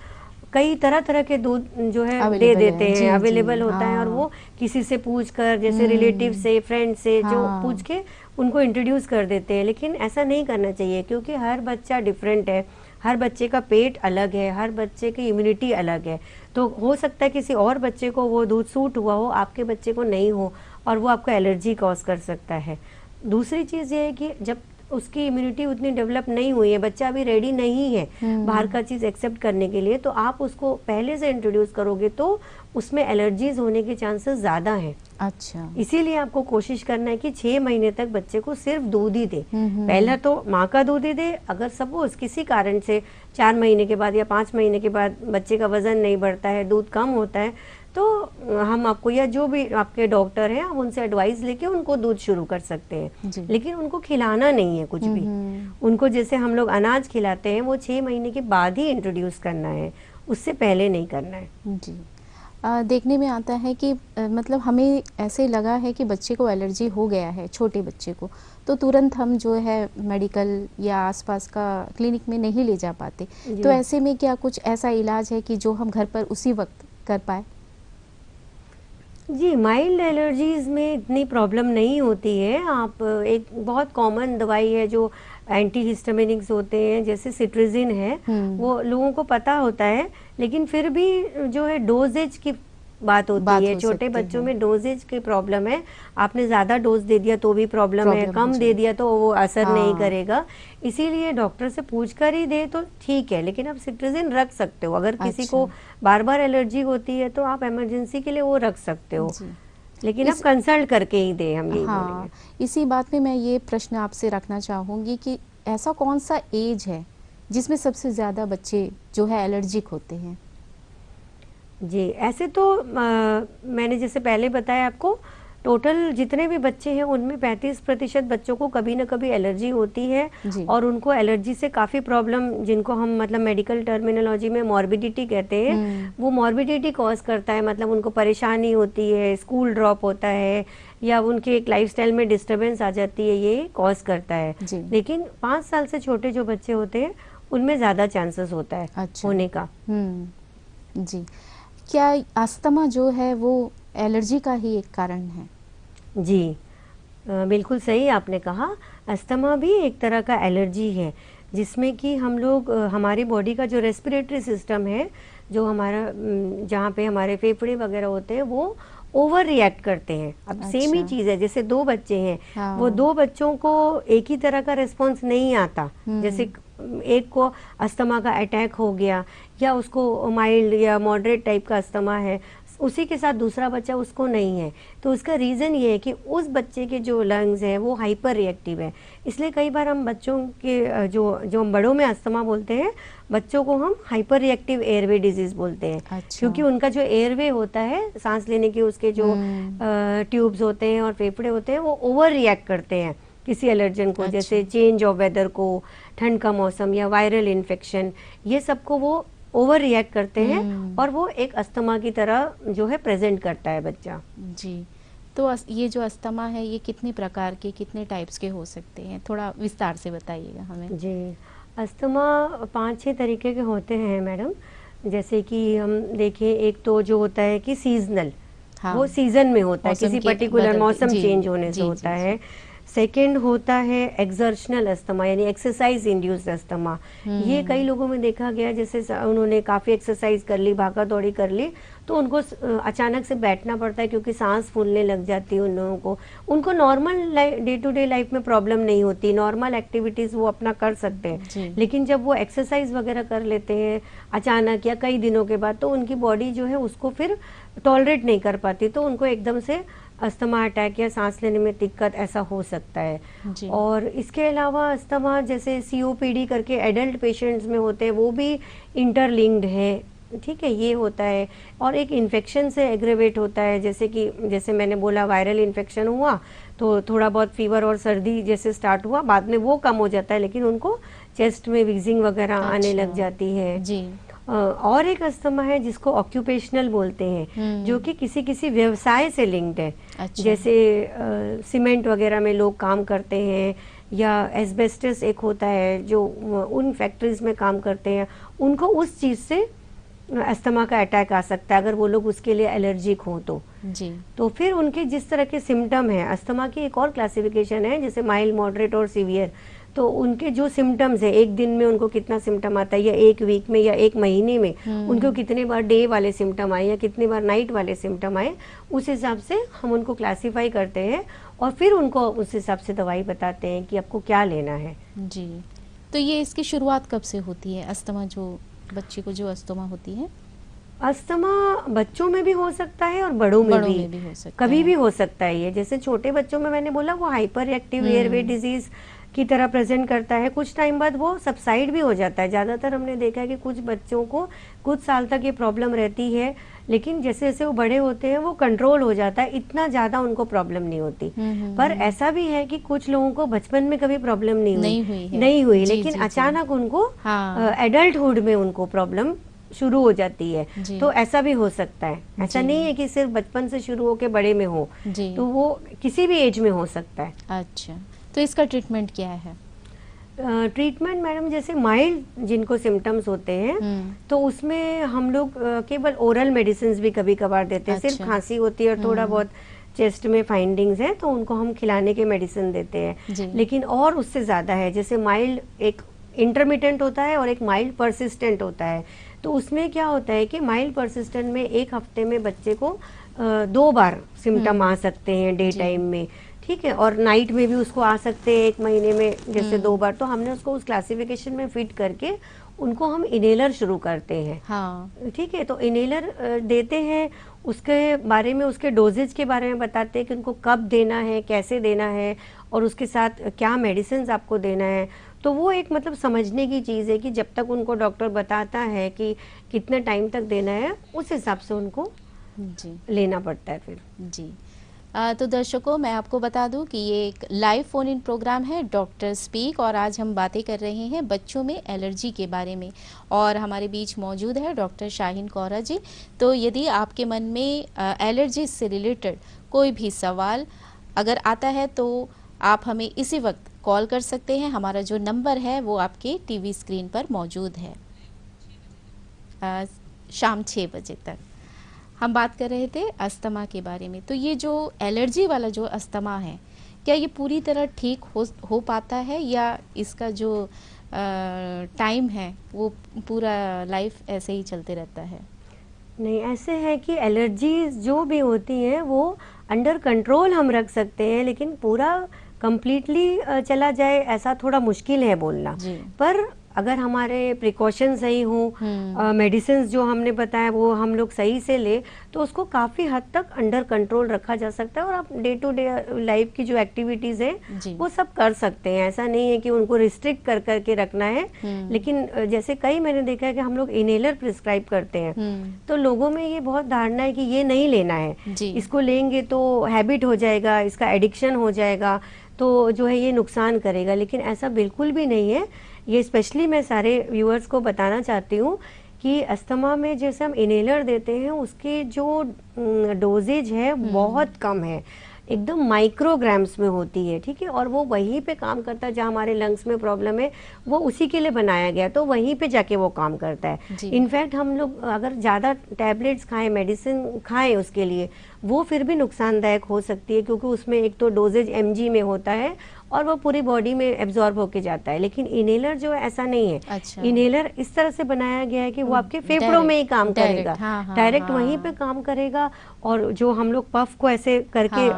कई तरह तरह के दूध जो है दे देते हैं, अवेलेबल होता है, और वो किसी से पूछ कर, जैसे रिलेटिव से, फ्रेंड से जो पूछ के उनको इंट्रोड्यूस कर देते हैं। लेकिन ऐसा नहीं करना चाहिए, क्योंकि हर बच्चा डिफरेंट है, हर बच्चे का पेट अलग है, हर बच्चे की इम्यूनिटी अलग है। तो हो सकता है किसी और बच्चे को वो दूध सूट हुआ हो, आपके बच्चे को नहीं हो, और वो आपको एलर्जी कॉज कर सकता है। दूसरी चीज़ ये है कि जब उसकी इम्यूनिटी उतनी डेवलप नहीं हुई है, बच्चा अभी रेडी नहीं है बाहर का चीज़ एक्सेप्ट करने के लिए, तो आप उसको पहले से इंट्रोड्यूस करोगे तो उसमें एलर्जीज होने के चांसेस ज़्यादा हैं। अच्छा, इसीलिए आपको कोशिश करना है कि 6 महीने तक बच्चे को सिर्फ दूध ही दे। पहला तो माँ का दूध ही दे। अगर सपोज किसी कारण से 4 महीने के बाद या 5 महीने के बाद बच्चे का वजन नहीं बढ़ता है, दूध कम होता है, तो हम आपको या जो भी आपके डॉक्टर हैं आप उनसे एडवाइस लेके उनको दूध शुरू कर सकते हैं। लेकिन उनको खिलाना नहीं है कुछ भी। उनको जैसे हम लोग अनाज खिलाते हैं वो 6 महीने के बाद ही इंट्रोड्यूस करना है, उससे पहले नहीं करना है। जी। देखने में आता है कि मतलब हमें ऐसे लगा है कि बच्चे को एलर्जी हो गया है, छोटे बच्चे को, तो तुरंत हम जो है मेडिकल या आसपास का क्लिनिक में नहीं ले जा पाते। तो ऐसे में क्या कुछ ऐसा इलाज है कि जो हम घर पर उसी वक्त कर पाए? जी, माइल्ड एलर्जीज़ में इतनी प्रॉब्लम नहीं होती है। आप एक बहुत कॉमन दवाई है जो एंटी हिस्टामिनिक्स होते हैं, जैसे सिट्रिजिन है, वो लोगों को पता होता है, लेकिन फिर भी जो है डोजेज की बात होती है। छोटे बच्चों में डोजेज की प्रॉब्लम है, आपने ज़्यादा डोज दे दिया तो भी प्रॉब्लम है, कम दे दिया तो वो असर नहीं करेगा। इसीलिए डॉक्टर से पूछ कर ही दे तो ठीक है, लेकिन आप सिट्रिजिन रख सकते हो। अगर किसी को बार बार एलर्जी होती है तो आप इमरजेंसी के लिए वो रख सकते हो, लेकिन आप कंसल्ट करके ही दे, हम यही बोलेंगे। इसी बात में मैं ये प्रश्न आपसे रखना चाहूँगी कि ऐसा कौन सा एज है जिसमें सबसे ज़्यादा बच्चे जो है एलर्जिक होते हैं? जी, ऐसे तो मैंने जैसे पहले बताया आपको, टोटल जितने भी बच्चे हैं उनमें 35% बच्चों को कभी ना कभी एलर्जी होती है, और उनको एलर्जी से काफ़ी प्रॉब्लम, जिनको हम मतलब मेडिकल टर्मिनोलॉजी में मॉर्बिडिटी कहते हैं, वो मॉर्बिडिटी कॉज करता है। मतलब उनको परेशानी होती है, स्कूल ड्रॉप होता है, या उनके एक लाइफस्टाइल में डिस्टर्बेंस आ जाती है, ये कॉज करता है। लेकिन 5 साल से छोटे जो बच्चे होते हैं उनमें ज़्यादा चांसेस होता है होने का। जी, क्या अस्थमा जो है वो एलर्जी का ही एक कारण है? जी, बिल्कुल सही आपने कहा। अस्थमा भी एक तरह का एलर्जी है, जिसमें कि हम लोग हमारी बॉडी का जो रेस्पिरेटरी सिस्टम है, जो हमारा जहाँ पे हमारे फेफड़े वगैरह होते हैं, वो ओवर रिएक्ट करते हैं। अब सेम ही चीज़ है, जैसे 2 बच्चे हैं, वो 2 बच्चों को एक ही तरह का रिस्पॉन्स नहीं आता। जैसे एक को अस्थमा का अटैक हो गया, या उसको माइल्ड या मॉडरेट टाइप का अस्थमा है, उसी के साथ दूसरा बच्चा उसको नहीं है, तो उसका रीज़न ये है कि उस बच्चे के जो लंग्स हैं वो हाइपर रिएक्टिव है। इसलिए कई बार हम बच्चों के जो हम बड़ों में अस्थमा बोलते हैं, बच्चों को हम हाइपर रिएक्टिव एयरवे डिजीज़ बोलते हैं। क्योंकि उनका जो एयरवे होता है, सांस लेने के उसके जो ट्यूब्स होते हैं और फेफड़े होते हैं, वो ओवर रिएक्ट करते हैं किसी एलर्जन को। जैसे चेंज ऑफ वेदर को, ठंड का मौसम या वायरल इन्फेक्शन, ये सबको वो ओवर रिएक्ट करते हैं, और वो एक अस्थमा की तरह जो है प्रेजेंट करता है बच्चा। जी, तो ये जो अस्थमा है ये कितने प्रकार के, कितने टाइप्स के हो सकते हैं? थोड़ा विस्तार से बताइएगा हमें। जी, अस्थमा 5-6 तरीके के होते हैं मैडम। जैसे कि हम देखें, एक तो जो होता है कि सीजनल, वो सीजन में होता है, किसी पर्टिकुलर मौसम चेंज होने से होता है। सेकेंड होता है एक्सर्शनल अस्थमा यानी एक्सरसाइज इंड्यूस्ड अस्थमा। ये कई लोगों में देखा गया, जैसे उन्होंने काफ़ी एक्सरसाइज कर ली, भागा दौड़ी कर ली, तो उनको अचानक से बैठना पड़ता है क्योंकि सांस फूलने लग जाती है उन लोगों को। उनको normal day to day life में प्रॉब्लम नहीं होती, नॉर्मल एक्टिविटीज़ वो अपना कर सकते हैं, लेकिन जब वो एक्सरसाइज वगैरह कर लेते हैं अचानक या कई दिनों के बाद, तो उनकी बॉडी जो है उसको फिर टॉलरेट नहीं कर पाती, तो उनको एकदम से अस्थमा अटैक या सांस लेने में दिक्कत ऐसा हो सकता है। और इसके अलावा अस्थमा जैसे COPD करके एडल्ट पेशेंट्स में होते हैं, वो भी इंटरलिंक्ड है, ठीक है, ये होता है। और एक इन्फेक्शन से एग्रेवेट होता है, जैसे मैंने बोला वायरल इन्फेक्शन हुआ तो थोड़ा बहुत फीवर और सर्दी जैसे स्टार्ट हुआ, बाद में वो कम हो जाता है, लेकिन उनको चेस्ट में विजिंग वगैरह आने लग जाती है जी। और एक अस्थमा है जिसको ऑक्यूपेशनल बोलते हैं, जो कि किसी व्यवसाय से लिंक्ड है। जैसे सीमेंट वगैरह में लोग काम करते हैं, या एस्बेस्टस एक होता है जो उन फैक्ट्रीज में काम करते हैं, उनको उस चीज़ से अस्थमा का अटैक आ सकता है अगर वो लोग उसके लिए एलर्जिक हों तो जी। तो फिर उनके जिस तरह के सिम्टम हैं, अस्थमा की एक और क्लासिफिकेशन है जैसे माइल्ड, मॉडरेट और सीवियर, तो उनके जो सिम्टम्स है, एक दिन में उनको कितना सिम्टम आता है, या एक वीक में या एक महीने में उनको कितने बार डे वाले सिम्टम आए या कितने बार नाइट वाले सिम्टम आए, उस हिसाब से हम उनको क्लासीफाई करते हैं और फिर उनको उस हिसाब से दवाई बताते हैं कि आपको क्या लेना है जी। तो ये इसकी शुरुआत कब से होती है, अस्थमा जो बच्चे को जो अस्थमा होती है? अस्थमा बच्चों में भी हो सकता है और बड़ों में भी हो सकता कभी भी हो सकता है। ये जैसे छोटे बच्चों में मैंने बोला वो हाइपर एक्टिव एयरवे डिजीज की तरह प्रेजेंट करता है, कुछ टाइम बाद वो सबसाइड भी हो जाता है। ज़्यादातर हमने देखा है कि कुछ बच्चों को कुछ साल तक ये प्रॉब्लम रहती है, लेकिन जैसे जैसे वो बड़े होते हैं वो कंट्रोल हो जाता है, इतना ज़्यादा उनको प्रॉब्लम नहीं होती। पर ऐसा भी है कि कुछ लोगों को बचपन में कभी प्रॉब्लम नहीं हुई लेकिन अचानक उनको एडल्टहुड में उनको प्रॉब्लम शुरू हो जाती है, तो ऐसा भी हो सकता है। ऐसा नहीं है कि सिर्फ बचपन से शुरू होकर बड़े में हो, तो वो किसी भी एज में हो सकता है। अच्छा, तो इसका ट्रीटमेंट क्या है? ट्रीटमेंट मैडम जैसे माइल्ड जिनको सिम्टम्स होते हैं तो उसमें हम लोग केवल ओरल मेडिसिन भी कभी कभार देते हैं। सिर्फ खांसी होती है और थोड़ा बहुत चेस्ट में फाइंडिंग्स हैं तो उनको हम खिलाने के मेडिसिन देते हैं। लेकिन और उससे ज़्यादा है, जैसे माइल्ड एक इंटरमिटेंट होता है और एक माइल्ड परसिस्टेंट होता है। तो उसमें क्या होता है कि माइल्ड परसिस्टेंट में एक हफ्ते में बच्चे को 2 बार सिम्टम आ सकते हैं डे टाइम में, ठीक है, और नाइट में भी उसको आ सकते हैं 1 महीने में जैसे 2 बार। तो हमने उसको उस क्लासिफिकेशन में फिट करके उनको हम इनहेलर शुरू करते हैं। हाँ, ठीक है, तो इनहेलर देते हैं, उसके बारे में उसके डोजेज के बारे में बताते हैं कि उनको कब देना है, कैसे देना है और उसके साथ क्या मेडिसिन आपको देना है। तो वो एक मतलब समझने की चीज़ है कि जब तक उनको डॉक्टर बताता है कि कितना टाइम तक देना है, उस हिसाब से उनको लेना पड़ता है फिर जी। तो दर्शकों, मैं आपको बता दूं कि ये एक लाइव फोन इन प्रोग्राम है डॉक्टर स्पीक, और आज हम बातें कर रहे हैं बच्चों में एलर्जी के बारे में, और हमारे बीच मौजूद है डॉक्टर शाहीन कौरा जी। तो यदि आपके मन में एलर्जी से रिलेटेड कोई भी सवाल अगर आता है तो आप हमें इसी वक्त कॉल कर सकते हैं। हमारा जो नंबर है वो आपके टीवी स्क्रीन पर मौजूद है। शाम 6 बजे तक हम बात कर रहे थे अस्थमा के बारे में। तो ये जो एलर्जी वाला जो अस्थमा है, क्या ये पूरी तरह ठीक हो पाता है, या इसका जो टाइम है वो पूरा लाइफ ऐसे ही चलते रहता है? नहीं, ऐसे है कि एलर्जीज जो भी होती हैं वो अंडर कंट्रोल हम रख सकते हैं, लेकिन पूरा कंप्लीटली चला जाए ऐसा थोड़ा मुश्किल है बोलना। पर अगर हमारे प्रिकॉशन सही हों, मेडिसिन जो हमने बताया वो हम लोग सही से ले, तो उसको काफ़ी हद तक अंडर कंट्रोल रखा जा सकता है और आप डे टू डे लाइफ की जो एक्टिविटीज़ हैं वो सब कर सकते हैं। ऐसा नहीं है कि उनको रिस्ट्रिक्ट कर करके रखना है। लेकिन जैसे कई मैंने देखा है कि हम लोग इनहेलर प्रिस्क्राइब करते हैं, तो लोगों में ये बहुत धारणा है कि ये नहीं लेना है, इसको लेंगे तो हैबिट हो जाएगा, इसका एडिक्शन हो जाएगा, तो जो है ये नुकसान करेगा। लेकिन ऐसा बिल्कुल भी नहीं है। ये स्पेशली मैं सारे व्यूअर्स को बताना चाहती हूँ कि अस्थमा में जैसे हम इनहेलर देते हैं उसके जो डोजेज है बहुत कम है। एकदम माइक्रोग्राम्स में होती है, ठीक है, और वो वहीं पे काम करता है जहाँ हमारे लंग्स में प्रॉब्लम है, वो उसी के लिए बनाया गया, तो वहीं पे जाके वो काम करता है। इनफैक्ट हम लोग अगर ज़्यादा टैबलेट्स खाएं, मेडिसिन खाएं उसके लिए, वो फिर भी नुकसानदायक हो सकती है, क्योंकि उसमें एक तो डोजेज mg में होता है और वो पूरी बॉडी में एब्जॉर्ब होके जाता है। लेकिन इनहेलर जो है ऐसा नहीं है। अच्छा। इनहेलर इस तरह से बनाया गया है कि वो आपके फेफड़ों में ही काम करेगा, डायरेक्ट वहीं पे काम करेगा। और जो हम लोग पफ को ऐसे करके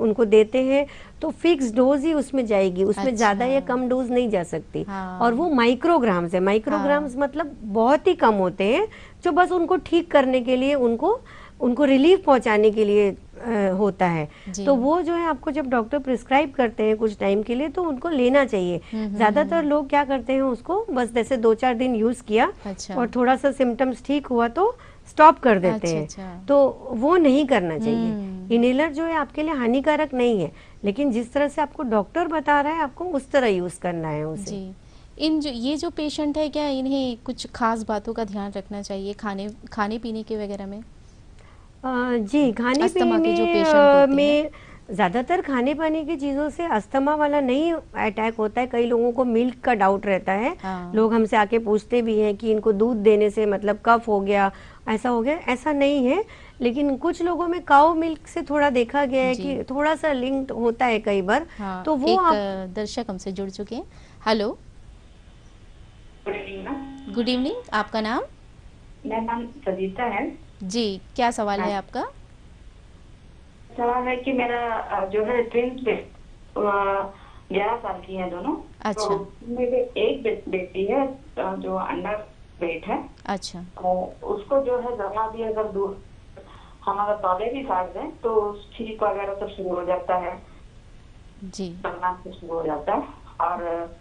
उनको देते हैं तो फिक्स डोज ही उसमें जाएगी, उसमें ज्यादा या कम डोज नहीं जा सकती। और वो माइक्रोग्राम्स है। माइक्रोग्राम्स मतलब बहुत ही कम होते हैं, जो बस उनको ठीक करने के लिए, उनको रिलीफ पहुंचाने के लिए होता है। तो वो जो है आपको जब डॉक्टर प्रिस्क्राइब करते हैं कुछ टाइम के लिए, तो उनको लेना चाहिए। ज्यादातर लोग क्या करते हैं, उसको बस जैसे 2-4 दिन यूज किया और थोड़ा सा सिम्टम्स ठीक हुआ तो स्टॉप कर देते हैं। तो वो नहीं करना चाहिए। इनहेलर जो है आपके लिए हानिकारक नहीं है, लेकिन जिस तरह से आपको डॉक्टर बता रहा है आपको उस तरह यूज करना है उसे। ये जो पेशेंट है, क्या इन्हें कुछ खास बातों का ध्यान रखना चाहिए खाने पीने के वगैरह में? जी, खाने पीने में ज़्यादातर खाने पाने की चीज़ों से अस्थमा वाला नहीं अटैक होता है। कई लोगों को मिल्क का डाउट रहता है। लोग हमसे आके पूछते भी हैं कि इनको दूध देने से मतलब कफ हो गया, ऐसा हो गया। ऐसा नहीं है, लेकिन कुछ लोगों में काऊ मिल्क से थोड़ा देखा गया है कि थोड़ा सा लिंक्ड होता है कई बार। तो वो एक दर्शक हमसे जुड़ चुके हैं। हेलो, गुड इवनिंग, आपका नाम? मेरा नाम सजीता है जी। क्या सवाल है आपका? सवाल है कि मेरा जो है ट्विंस 11 साल की है दोनों। अच्छा। तो मेरे एक बेटी है जो अंडर वेट है। अच्छा। और उसको जो है जरा भी अगर दूर हम अगर पौधे भी काट दें तो छींक वगैरह सब शुरू हो जाता है जी, करना शुरू हो जाता है। और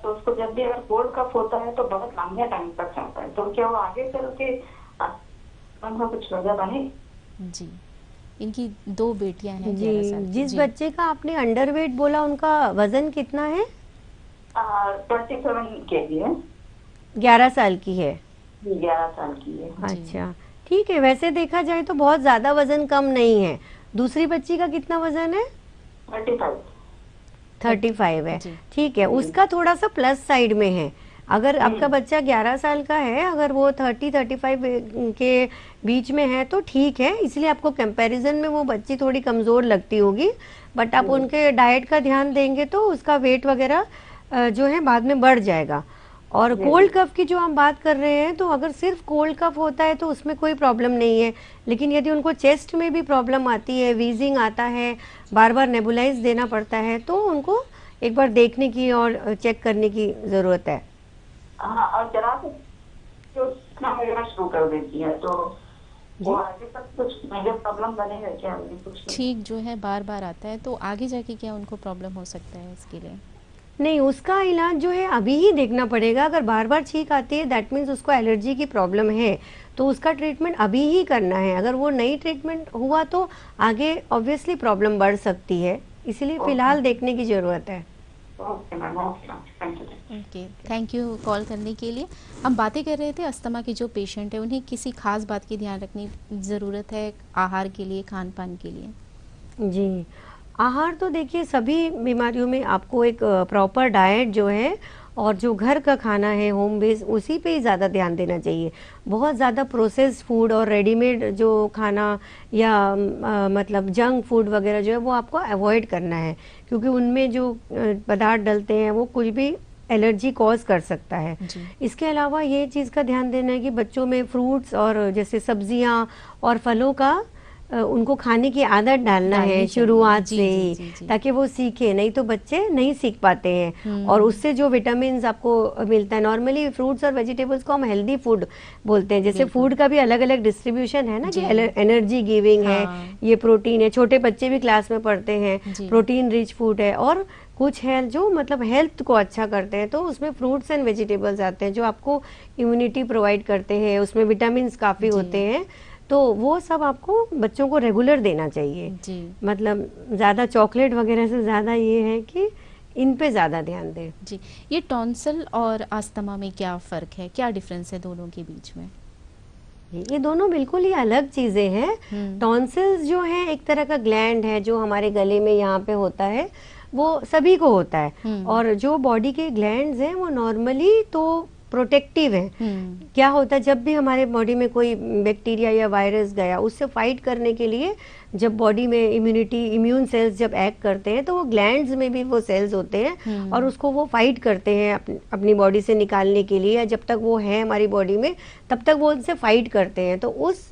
तो उसको जब भी अगर कोल्ड कफ होता है तो बहुत लंबे टाइम तक चलता है। तो क्या वो आगे चल के कुछ वजह बने? जी, इनकी 2 बेटियां हैं। जी, जिस बच्चे का आपने अंडरवेट बोला उनका वजन कितना है? 27 kg है। 11 साल की है? 11 साल की है। अच्छा, ठीक है। वैसे देखा जाए तो बहुत ज्यादा वजन कम नहीं है। दूसरी बच्ची का कितना वजन है? 35 है। ठीक है, उसका थोड़ा सा प्लस साइड में है। अगर आपका बच्चा 11 साल का है, अगर वो 30-35 के बीच में है तो ठीक है। इसलिए आपको कंपैरिजन में वो बच्ची थोड़ी कमज़ोर लगती होगी, बट आप उनके डाइट का ध्यान देंगे तो उसका वेट वगैरह जो है बाद में बढ़ जाएगा। और कोल्ड कफ की जो हम बात कर रहे हैं, तो अगर सिर्फ कोल्ड कफ होता है तो उसमें कोई प्रॉब्लम नहीं है। लेकिन यदि उनको चेस्ट में भी प्रॉब्लम आती है, वीजिंग आता है, बार बार नेबुलाइज देना पड़ता है, तो उनको एक बार देखने की और चेक करने की ज़रूरत है। हाँ, और जरा से शुरू कर देती है तो वो आगे तक कुछ मेजर प्रॉब्लम बनेगा क्या? कुछ ठीक जो है बार बार आता है तो आगे जाके क्या उनको प्रॉब्लम हो सकता है? इसके लिए नहीं, उसका इलाज जो है अभी ही देखना पड़ेगा। अगर बार बार छींक आती है दैट मीन्स उसको एलर्जी की प्रॉब्लम है, तो उसका ट्रीटमेंट अभी ही करना है। अगर वो नई ट्रीटमेंट हुआ तो आगे ऑब्वियसली प्रॉब्लम बढ़ सकती है, इसलिए फिलहाल देखने की ज़रूरत है। ओके, थैंक यू कॉल करने के लिए। हम बातें कर रहे थे अस्थमा के जो पेशेंट है उन्हें किसी खास बात की ध्यान रखनी ज़रूरत है आहार के लिए, खान पान के लिए? जी, आहार तो देखिए सभी बीमारियों में आपको एक प्रॉपर डाइट जो है और जो घर का खाना है होम बेस्ड, उसी पे ही ज़्यादा ध्यान देना चाहिए। बहुत ज़्यादा प्रोसेस्ड फूड और रेडीमेड जो खाना या मतलब जंक फूड वगैरह जो है वो आपको अवॉइड करना है, क्योंकि उनमें जो पदार्थ डलते हैं वो कुछ भी एलर्जी कॉज कर सकता है। इसके अलावा ये चीज़ का ध्यान देना है कि बच्चों में फ्रूट्स और जैसे सब्जियां और फलों का उनको खाने की आदत डालना है शुरुआत से ही, ताकि वो सीखे। नहीं तो बच्चे नहीं सीख पाते हैं। और उससे जो विटामिन आपको मिलता है, नॉर्मली फ्रूट्स और वेजिटेबल्स को हम हेल्दी फूड बोलते हैं। जैसे फूड का भी अलग अलग डिस्ट्रीब्यूशन है ना, कि एनर्जी गिविंग है, ये प्रोटीन है, छोटे बच्चे भी क्लास में पढ़ते हैं, प्रोटीन रिच फूड है। और कुछ है जो मतलब हेल्थ को अच्छा करते हैं, तो उसमें फ्रूट्स एंड वेजिटेबल्स आते हैं जो आपको इम्यूनिटी प्रोवाइड करते हैं, उसमें विटामिन काफ़ी होते हैं। तो वो सब आपको बच्चों को रेगुलर देना चाहिए जी। मतलब ज़्यादा चॉकलेट वगैरह से ज़्यादा ये है कि इन पे ज़्यादा ध्यान दें जी। ये टॉन्सिल और अस्थमा में क्या फ़र्क है, क्या डिफरेंस है दोनों के बीच में? ये दोनों बिल्कुल ही अलग चीजें हैं। टॉन्सिल्स जो है एक तरह का ग्लैंड है जो हमारे गले में यहाँ पे होता है, वो सभी को होता है। और जो बॉडी के ग्लैंड्स हैं वो नॉर्मली तो प्रोटेक्टिव है। क्या होता है, जब भी हमारे बॉडी में कोई बैक्टीरिया या वायरस गया, उससे फाइट करने के लिए जब बॉडी में इम्यून सेल्स जब एक्ट करते हैं तो वो ग्लैंड्स में भी वो सेल्स होते हैं और उसको वो फाइट करते हैं अपनी बॉडी से निकालने के लिए, या जब तक वो है हमारी बॉडी में तब तक वो उनसे फाइट करते हैं। तो उस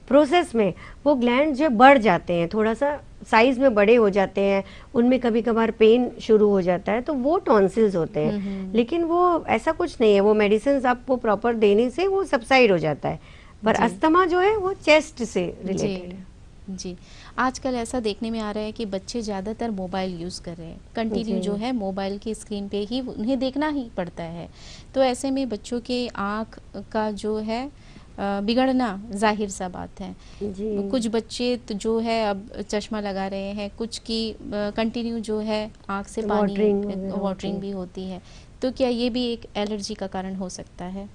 प्रोसेस में वो ग्लैंड जो बढ़ जाते हैं, थोड़ा सा साइज में बड़े हो जाते हैं, उनमें कभी कभार पेन शुरू हो जाता है, तो वो टॉन्सिल्स होते हैं। लेकिन वो ऐसा कुछ नहीं है, वो मेडिसिन आपको प्रॉपर देने से वो सबसाइड हो जाता है। पर अस्थमा जो है वो चेस्ट से रिलेटेड है। जी, आजकल ऐसा देखने में आ रहा है कि बच्चे ज़्यादातर मोबाइल यूज़ कर रहे हैं, कंटिन्यू जो है मोबाइल की स्क्रीन पे ही उन्हें देखना ही पड़ता है। तो ऐसे में बच्चों के आँख का जो है बिगड़ना जाहिर सा बात है। कुछ बच्चे तो जो है अब चश्मा लगा रहे हैं, कुछ की कंटिन्यू जो है आँख से पानी वाटरिंग भी होती है। तो क्या ये भी एक एलर्जी का कारण हो सकता है?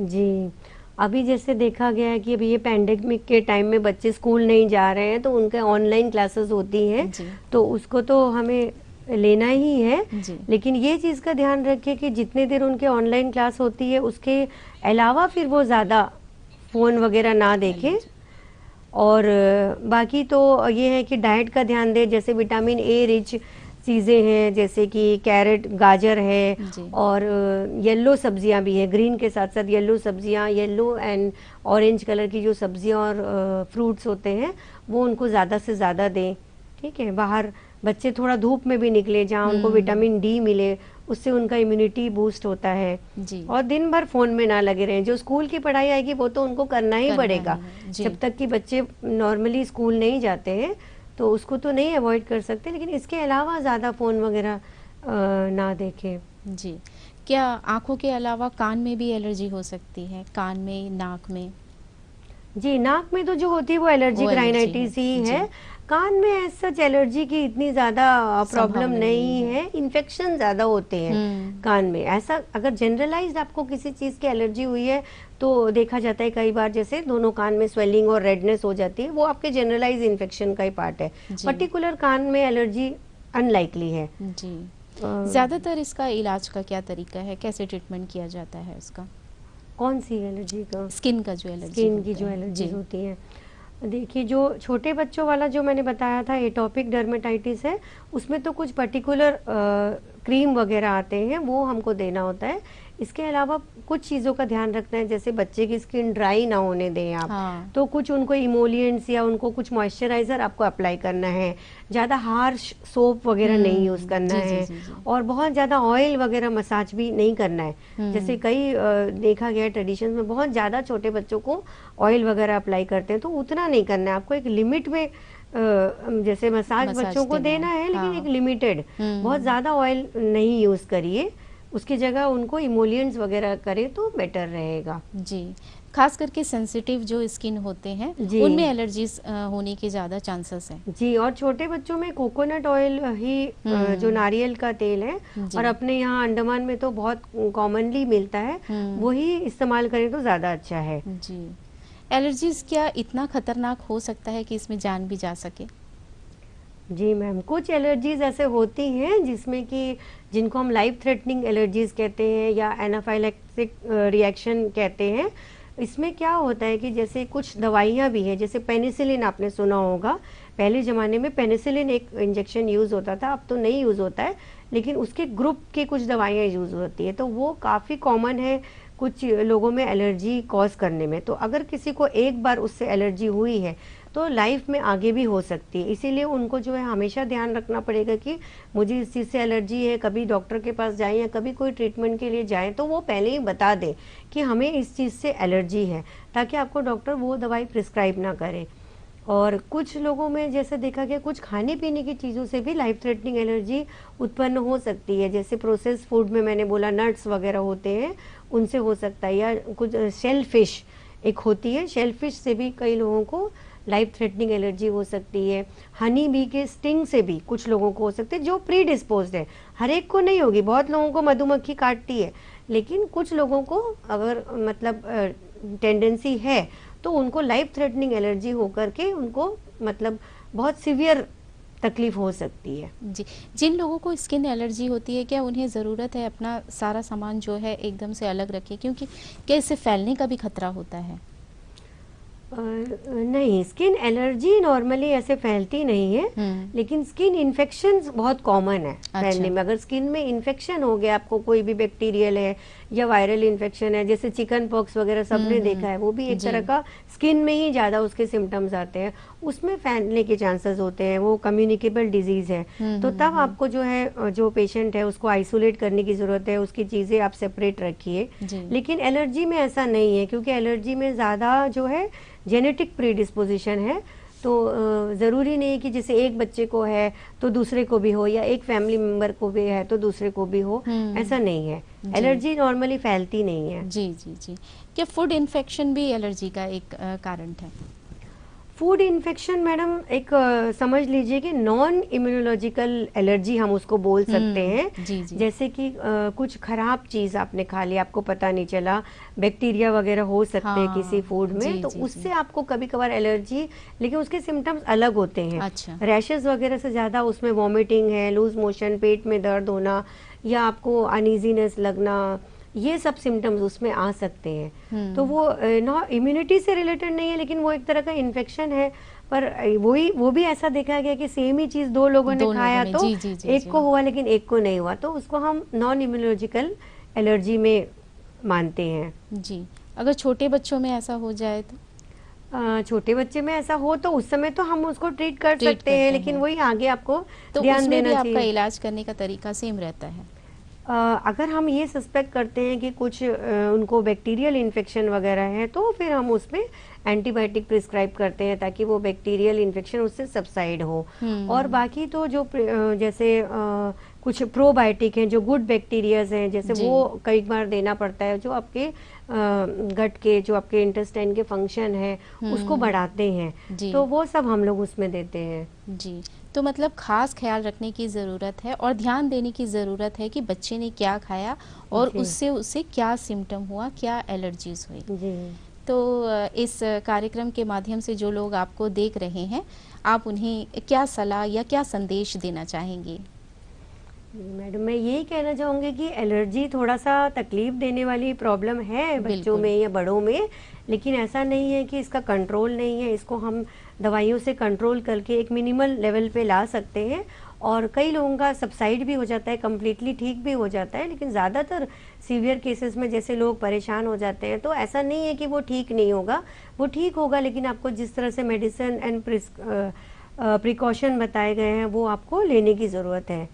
जी, अभी जैसे देखा गया है कि अभी ये पैंडेमिक के टाइम में बच्चे स्कूल नहीं जा रहे हैं तो उनके ऑनलाइन क्लासेस होती हैं, तो उसको तो हमें लेना ही है। लेकिन ये चीज़ का ध्यान रखिए कि जितने देर उनके ऑनलाइन क्लास होती है उसके अलावा फिर वो ज़्यादा फ़ोन वगैरह ना देखें। और बाकी तो ये है कि डाइट का ध्यान दें, जैसे विटामिन ए रिच चीज़ें हैं, जैसे कि कैरेट, गाजर है, और येलो सब्जियां भी हैं, ग्रीन के साथ साथ येलो सब्जियां, येलो एंड ऑरेंज कलर की जो सब्जियां और फ्रूट्स होते हैं वो उनको ज़्यादा से ज़्यादा दें। ठीक है, बाहर बच्चे थोड़ा धूप में भी निकले जहाँ उनको विटामिन डी मिले, उससे उनका इम्यूनिटी बूस्ट होता है। और दिन भर फ़ोन में ना लगे रहें। जो स्कूल की पढ़ाई आएगी वो तो उनको करना ही पड़ेगा। जब तक कि बच्चे नॉर्मली स्कूल नहीं जाते हैं तो उसको तो नहीं अवॉइड कर सकते, लेकिन इसके अलावा ज़्यादा फ़ोन वगैरह ना देखें। जी, क्या आँखों के अलावा कान में भी एलर्जी हो सकती है? कान में, नाक में? जी, नाक में तो जो होती है वो एलर्जिक राइनाइटिस ही है। कान में ऐसा एलर्जी की इतनी ज़्यादा प्रॉब्लम नहीं है, इन्फेक्शन ज़्यादा होते हैं कान में। ऐसा अगर जनरलाइज्ड आपको किसी चीज़ की एलर्जी हुई है तो देखा जाता है कई बार जैसे दोनों कान में स्वेलिंग और रेडनेस हो जाती है, वो आपके जनरलाइज इन्फेक्शन का ही पार्ट है। पर्टिकुलर कान में एलर्जी अनलाइकली है। जी, ज़्यादातर इसका इलाज का क्या तरीका है, कैसे ट्रीटमेंट किया जाता है इसका? कौन सी एलर्जी का? स्किन का जो एलर्जी, स्किन की जो एलर्जी होती है। देखिए, जो छोटे बच्चों वाला जो मैंने बताया था एटोपिक डर्मेटाइटिस है, उसमें तो कुछ पर्टिकुलर क्रीम वगैरह आते हैं, वो हमको देना होता है। इसके अलावा कुछ चीज़ों का ध्यान रखना है, जैसे बच्चे की स्किन ड्राई ना होने दें आप। तो कुछ उनको इमोलिएंट्स या उनको कुछ मॉइस्चराइज़र आपको अप्लाई करना है। ज़्यादा हार्श सोप वगैरह नहीं यूज़ करना है। और बहुत ज़्यादा ऑयल वगैरह मसाज भी नहीं करना है। जैसे कई देखा गया ट्रेडिशन में बहुत ज़्यादा छोटे बच्चों को ऑयल वगैरह अप्लाई करते हैं, तो उतना नहीं करना है आपको। एक लिमिट में जैसे मसाज बच्चों को देना है, लेकिन एक लिमिटेड, बहुत ज़्यादा ऑयल नहीं यूज़ करिए। उसकी जगह उनको इमोलिएंट्स वगैरह करें तो बेटर रहेगा। जी, खास करके सेंसिटिव जो स्किन होते हैं उनमें एलर्जीज होने के ज़्यादा चांसेस हैं। जी, और छोटे बच्चों में कोकोनट ऑयल ही जो नारियल का तेल है, और अपने यहाँ अंडमान में तो बहुत कॉमनली मिलता है, वही इस्तेमाल करें तो ज़्यादा अच्छा है। जी, एलर्जीज क्या इतना खतरनाक हो सकता है कि इसमें जान भी जा सके? जी मैम, कुछ एलर्जीज ऐसे होती हैं जिसमें कि जिनको हम लाइफ थ्रेटनिंग एलर्जीज कहते हैं या एनाफाइलैक्टिक रिएक्शन कहते हैं। इसमें क्या होता है कि जैसे कुछ दवाइयाँ भी हैं, जैसे पेनिसिलिन आपने सुना होगा। पहले ज़माने में पेनिसिलिन एक इंजेक्शन यूज़ होता था, अब तो नहीं यूज़ होता है, लेकिन उसके ग्रुप की कुछ दवाइयाँ यूज़ होती है, तो वो काफ़ी कॉमन है कुछ लोगों में एलर्जी कॉज करने में। तो अगर किसी को एक बार उससे एलर्जी हुई है तो लाइफ में आगे भी हो सकती है। इसीलिए उनको जो है हमेशा ध्यान रखना पड़ेगा कि मुझे इस चीज़ से एलर्जी है। कभी डॉक्टर के पास जाएं या कभी कोई ट्रीटमेंट के लिए जाएं तो वो पहले ही बता दें कि हमें इस चीज़ से एलर्जी है, ताकि आपको डॉक्टर वो दवाई प्रिस्क्राइब ना करे। और कुछ लोगों में जैसे देखा गया कुछ खाने पीने की चीज़ों से भी लाइफ थ्रेटनिंग एलर्जी उत्पन्न हो सकती है। जैसे प्रोसेस फूड में मैंने बोला नट्स वगैरह होते हैं, उनसे हो सकता है। या कुछ शेल फिश एक होती है, शेल फिश से भी कई लोगों को लाइफ थ्रेटनिंग एलर्जी हो सकती है। हनी बी के स्टिंग से भी कुछ लोगों को हो सकती है, जो प्री डिस्पोज्ड है। हर एक को नहीं होगी, बहुत लोगों को मधुमक्खी काटती है, लेकिन कुछ लोगों को अगर मतलब टेंडेंसी है तो उनको लाइफ थ्रेटनिंग एलर्जी होकर के उनको मतलब बहुत सिवियर तकलीफ हो सकती है। जी, जिन लोगों को स्किन एलर्जी होती है क्या उन्हें ज़रूरत है अपना सारा सामान जो है एकदम से अलग रखें, क्योंकि क्या इससे फैलने का भी खतरा होता है? नहीं, स्किन एलर्जी नॉर्मली ऐसे फैलती नहीं है, लेकिन स्किन इन्फेक्शंस बहुत कॉमन है फैलने में। अगर स्किन में इन्फेक्शन हो गया, आपको कोई भी बैक्टीरियल है या वायरल इन्फेक्शन है, जैसे चिकन पॉक्स वगैरह सबने देखा है, वो भी एक तरह का स्किन में ही ज़्यादा उसके सिम्टम्स आते हैं, उसमें फैलने के चांसेस होते हैं, वो कम्युनिकेबल डिजीज़ है। तो तब आपको जो है, जो पेशेंट है उसको आइसोलेट करने की ज़रूरत है, उसकी चीज़ें आप सेपरेट रखिए। लेकिन एलर्जी में ऐसा नहीं है, क्योंकि एलर्जी में ज़्यादा जो है जेनेटिक प्रीडिस्पोजिशन है, तो ज़रूरी नहीं कि जैसे एक बच्चे को है तो दूसरे को भी हो, या एक फैमिली मेम्बर को भी है तो दूसरे को भी हो, ऐसा नहीं है। एलर्जी नॉर्मली फैलती नहीं है। जी जी जी। क्या फूड इन्फेक्शन भी एलर्जी का एक कारण है? फूड इन्फेक्शन मैडम एक समझ लीजिए कि नॉन इम्यूनोलॉजिकल एलर्जी हम उसको बोल सकते हैं। जी जी। जैसे कि कुछ खराब चीज़ आपने खा ली, आपको पता नहीं चला, बैक्टीरिया वगैरह हो सकते हैं किसी फूड में, तो उससे आपको कभी कभार एलर्जी, लेकिन उसके सिम्टम्स अलग होते हैं। अच्छा। रैशेस वगैरह से ज़्यादा उसमें वॉमिटिंग है, लूज मोशन, पेट में दर्द होना, या आपको अनईजीनेस लगना, ये सब सिम्टम्स उसमें आ सकते हैं। तो वो ना इम्यूनिटी से रिलेटेड नहीं है, लेकिन वो एक तरह का इन्फेक्शन है। पर वो भी ऐसा देखा गया कि सेम ही चीज़ दो लोगों ने खाया तो एक को हुआ लेकिन एक को नहीं हुआ, तो उसको हम नॉन इम्यूनोलॉजिकल एलर्जी में मानते हैं। जी, अगर छोटे बच्चों में ऐसा हो जाए तो? छोटे बच्चे में ऐसा हो तो उस समय तो हम उसको ट्रीट कर सकते हैं, लेकिन वही आगे आपको ध्यान देना चाहिए। आपका इलाज करने का तरीका सेम रहता है? अगर हम ये सस्पेक्ट करते हैं कि कुछ उनको बैक्टीरियल इन्फेक्शन वगैरह है, तो फिर हम उसमें एंटीबायोटिक प्रिस्क्राइब करते हैं ताकि वो बैक्टीरियल इन्फेक्शन उससे सबसाइड हो। और बाकी तो जो जैसे कुछ प्रोबायोटिक हैं, जो गुड बैक्टीरियाज हैं, जैसे वो कई बार देना पड़ता है, जो आपके गट के, जो आपके इंटेस्टाइन के फंक्शन है उसको बढ़ाते हैं, तो वो सब हम लोग उसमें देते हैं। जी, तो मतलब खास ख्याल रखने की ज़रूरत है और ध्यान देने की ज़रूरत है कि बच्चे ने क्या खाया और उससे उसे क्या सिम्टम हुआ, क्या एलर्जीज हुई। जी। तो इस कार्यक्रम के माध्यम से जो लोग आपको देख रहे हैं, आप उन्हें क्या सलाह या क्या संदेश देना चाहेंगी? मैडम, मैं यही कहना चाहूँगी कि एलर्जी थोड़ा सा तकलीफ देने वाली प्रॉब्लम है बच्चों में या बड़ों में, लेकिन ऐसा नहीं है कि इसका कंट्रोल नहीं है। इसको हम दवाइयों से कंट्रोल करके एक मिनिमल लेवल पे ला सकते हैं, और कई लोगों का सबसाइड भी हो जाता है, कम्प्लीटली ठीक भी हो जाता है। लेकिन ज़्यादातर सीवियर केसेस में जैसे लोग परेशान हो जाते हैं, तो ऐसा नहीं है कि वो ठीक नहीं होगा, वो ठीक होगा, लेकिन आपको जिस तरह से मेडिसिन एंड प्रिकॉशन बताए गए हैं वो आपको लेने की ज़रूरत है।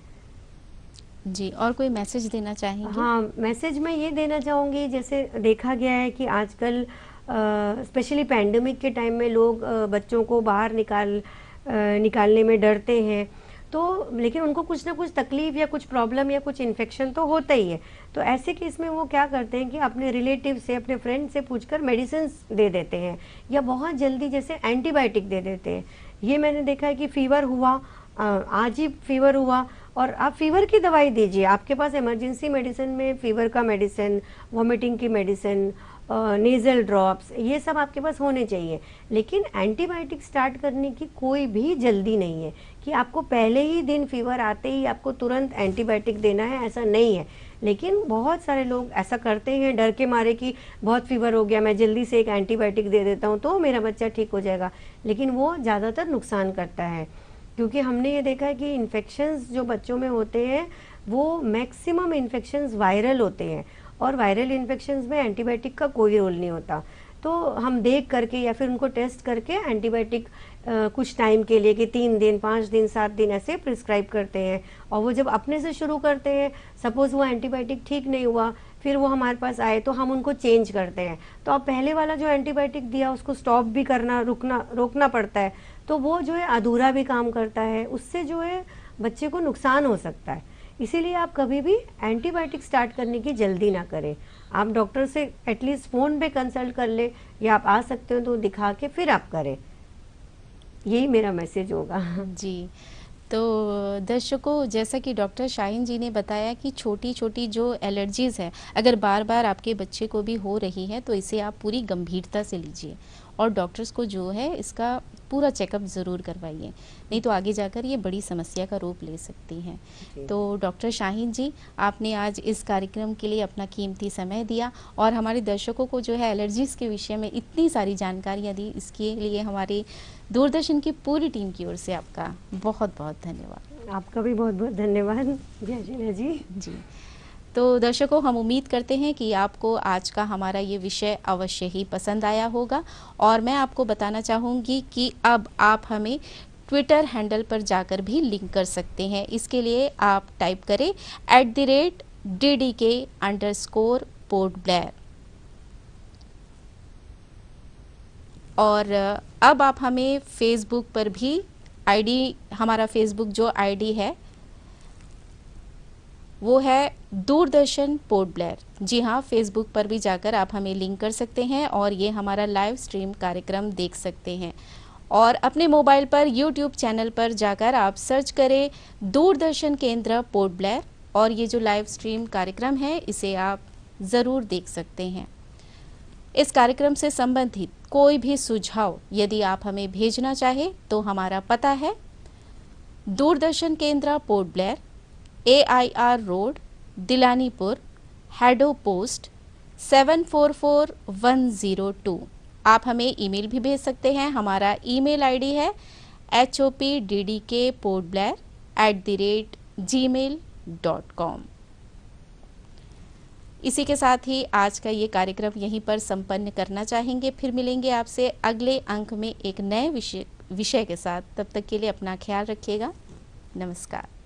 जी, और कोई मैसेज देना चाहेंगे? हाँ, मैसेज मैं ये देना चाहूँगी, जैसे देखा गया है कि आजकल स्पेशली पैंडेमिक के टाइम में लोग बच्चों को बाहर निकालने में डरते हैं, तो लेकिन उनको कुछ ना कुछ तकलीफ या कुछ प्रॉब्लम या कुछ इन्फेक्शन तो होता ही है। तो ऐसे केस में वो क्या करते हैं कि अपने रिलेटिव से, अपने फ्रेंड से पूछकर मेडिसिन दे देते हैं, या बहुत जल्दी जैसे एंटीबायोटिक दे देते हैं। ये मैंने देखा है कि फीवर हुआ, आज ही फीवर हुआ, और आप फीवर की दवाई दीजिए, आपके पास इमरजेंसी मेडिसिन में फीवर का मेडिसिन, वॉमिटिंग की मेडिसिन, नेज़ल ड्रॉप्स, ये सब आपके पास होने चाहिए। लेकिन एंटीबायोटिक स्टार्ट करने की कोई भी जल्दी नहीं है कि आपको पहले ही दिन फीवर आते ही आपको तुरंत एंटीबायोटिक देना है, ऐसा नहीं है। लेकिन बहुत सारे लोग ऐसा करते हैं डर के मारे कि बहुत फीवर हो गया, मैं जल्दी से एक एंटीबायोटिक दे देता हूँ तो मेरा बच्चा ठीक हो जाएगा, लेकिन वो ज़्यादातर नुकसान करता है। क्योंकि हमने ये देखा है कि इन्फेक्शंस जो बच्चों में होते हैं वो मैक्सिमम इन्फेक्शंस वायरल होते हैं, और वायरल इन्फेक्शंस में एंटीबायोटिक का कोई रोल नहीं होता। तो हम देख करके या फिर उनको टेस्ट करके एंटीबायोटिक कुछ टाइम के लिए कि 3 दिन, 5 दिन, 7 दिन ऐसे प्रिस्क्राइब करते हैं, और वो जब अपने से शुरू करते हैं, सपोज़ वो एंटीबायोटिक ठीक नहीं हुआ, फिर वो हमारे पास आए तो हम उनको चेंज करते हैं। तो अब पहले वाला जो एंटीबायोटिक दिया उसको स्टॉप भी करना, रोकना पड़ता है, तो वो जो है अधूरा भी काम करता है, उससे जो है बच्चे को नुकसान हो सकता है। इसीलिए आप कभी भी एंटीबायोटिक स्टार्ट करने की जल्दी ना करें। आप डॉक्टर से एटलीस्ट फ़ोन पे कंसल्ट कर ले, या आप आ सकते हो तो दिखा के फिर आप करें। यही मेरा मैसेज होगा। जी, तो दर्शकों, जैसा कि डॉक्टर शाहीन जी ने बताया कि छोटी छोटी जो एलर्जीज़ है, अगर बार बार आपके बच्चे को भी हो रही है तो इसे आप पूरी गंभीरता से लीजिए और डॉक्टर्स को जो है इसका पूरा चेकअप ज़रूर करवाइए, नहीं तो आगे जाकर ये बड़ी समस्या का रूप ले सकती हैं। तो डॉक्टर शाहीन जी, आपने आज इस कार्यक्रम के लिए अपना कीमती समय दिया और हमारे दर्शकों को जो है एलर्जीज़ के विषय में इतनी सारी जानकारियाँ दी, इसके लिए हमारे दूरदर्शन की पूरी टीम की ओर से आपका बहुत बहुत धन्यवाद। आपका भी बहुत बहुत धन्यवाद जय जी। जी, तो दर्शकों, हम उम्मीद करते हैं कि आपको आज का हमारा ये विषय अवश्य ही पसंद आया होगा और मैं आपको बताना चाहूँगी कि अब आप हमें ट्विटर हैंडल पर जाकर भी लिंक कर सकते हैं। इसके लिए आप टाइप करें @DDK_पोर्ट ब्लेयर और अब आप हमें फेसबुक पर भी आईडी, हमारा फेसबुक जो आईडी है वो है दूरदर्शन पोर्ट ब्लेयर। जी हाँ, फेसबुक पर भी जाकर आप हमें लिंक कर सकते हैं और ये हमारा लाइव स्ट्रीम कार्यक्रम देख सकते हैं। और अपने मोबाइल पर यूट्यूब चैनल पर जाकर आप सर्च करें दूरदर्शन केंद्र पोर्ट ब्लेयर और ये जो लाइव स्ट्रीम कार्यक्रम है इसे आप ज़रूर देख सकते हैं। इस कार्यक्रम से संबंधित कोई भी सुझाव यदि आप हमें भेजना चाहे तो हमारा पता है Doordarshan Kendra Port Blair, AIR road, Dilanipur, Haddo post 744102। आप हमें ईमेल भी भेज सकते हैं। हमारा ईमेल आईडी है hopddk@gmail.com। इसी के साथ ही आज का ये कार्यक्रम यहीं पर संपन्न करना चाहेंगे। फिर मिलेंगे आपसे अगले अंक में एक नए विषय के साथ। तब तक के लिए अपना ख्याल रखिएगा। नमस्कार।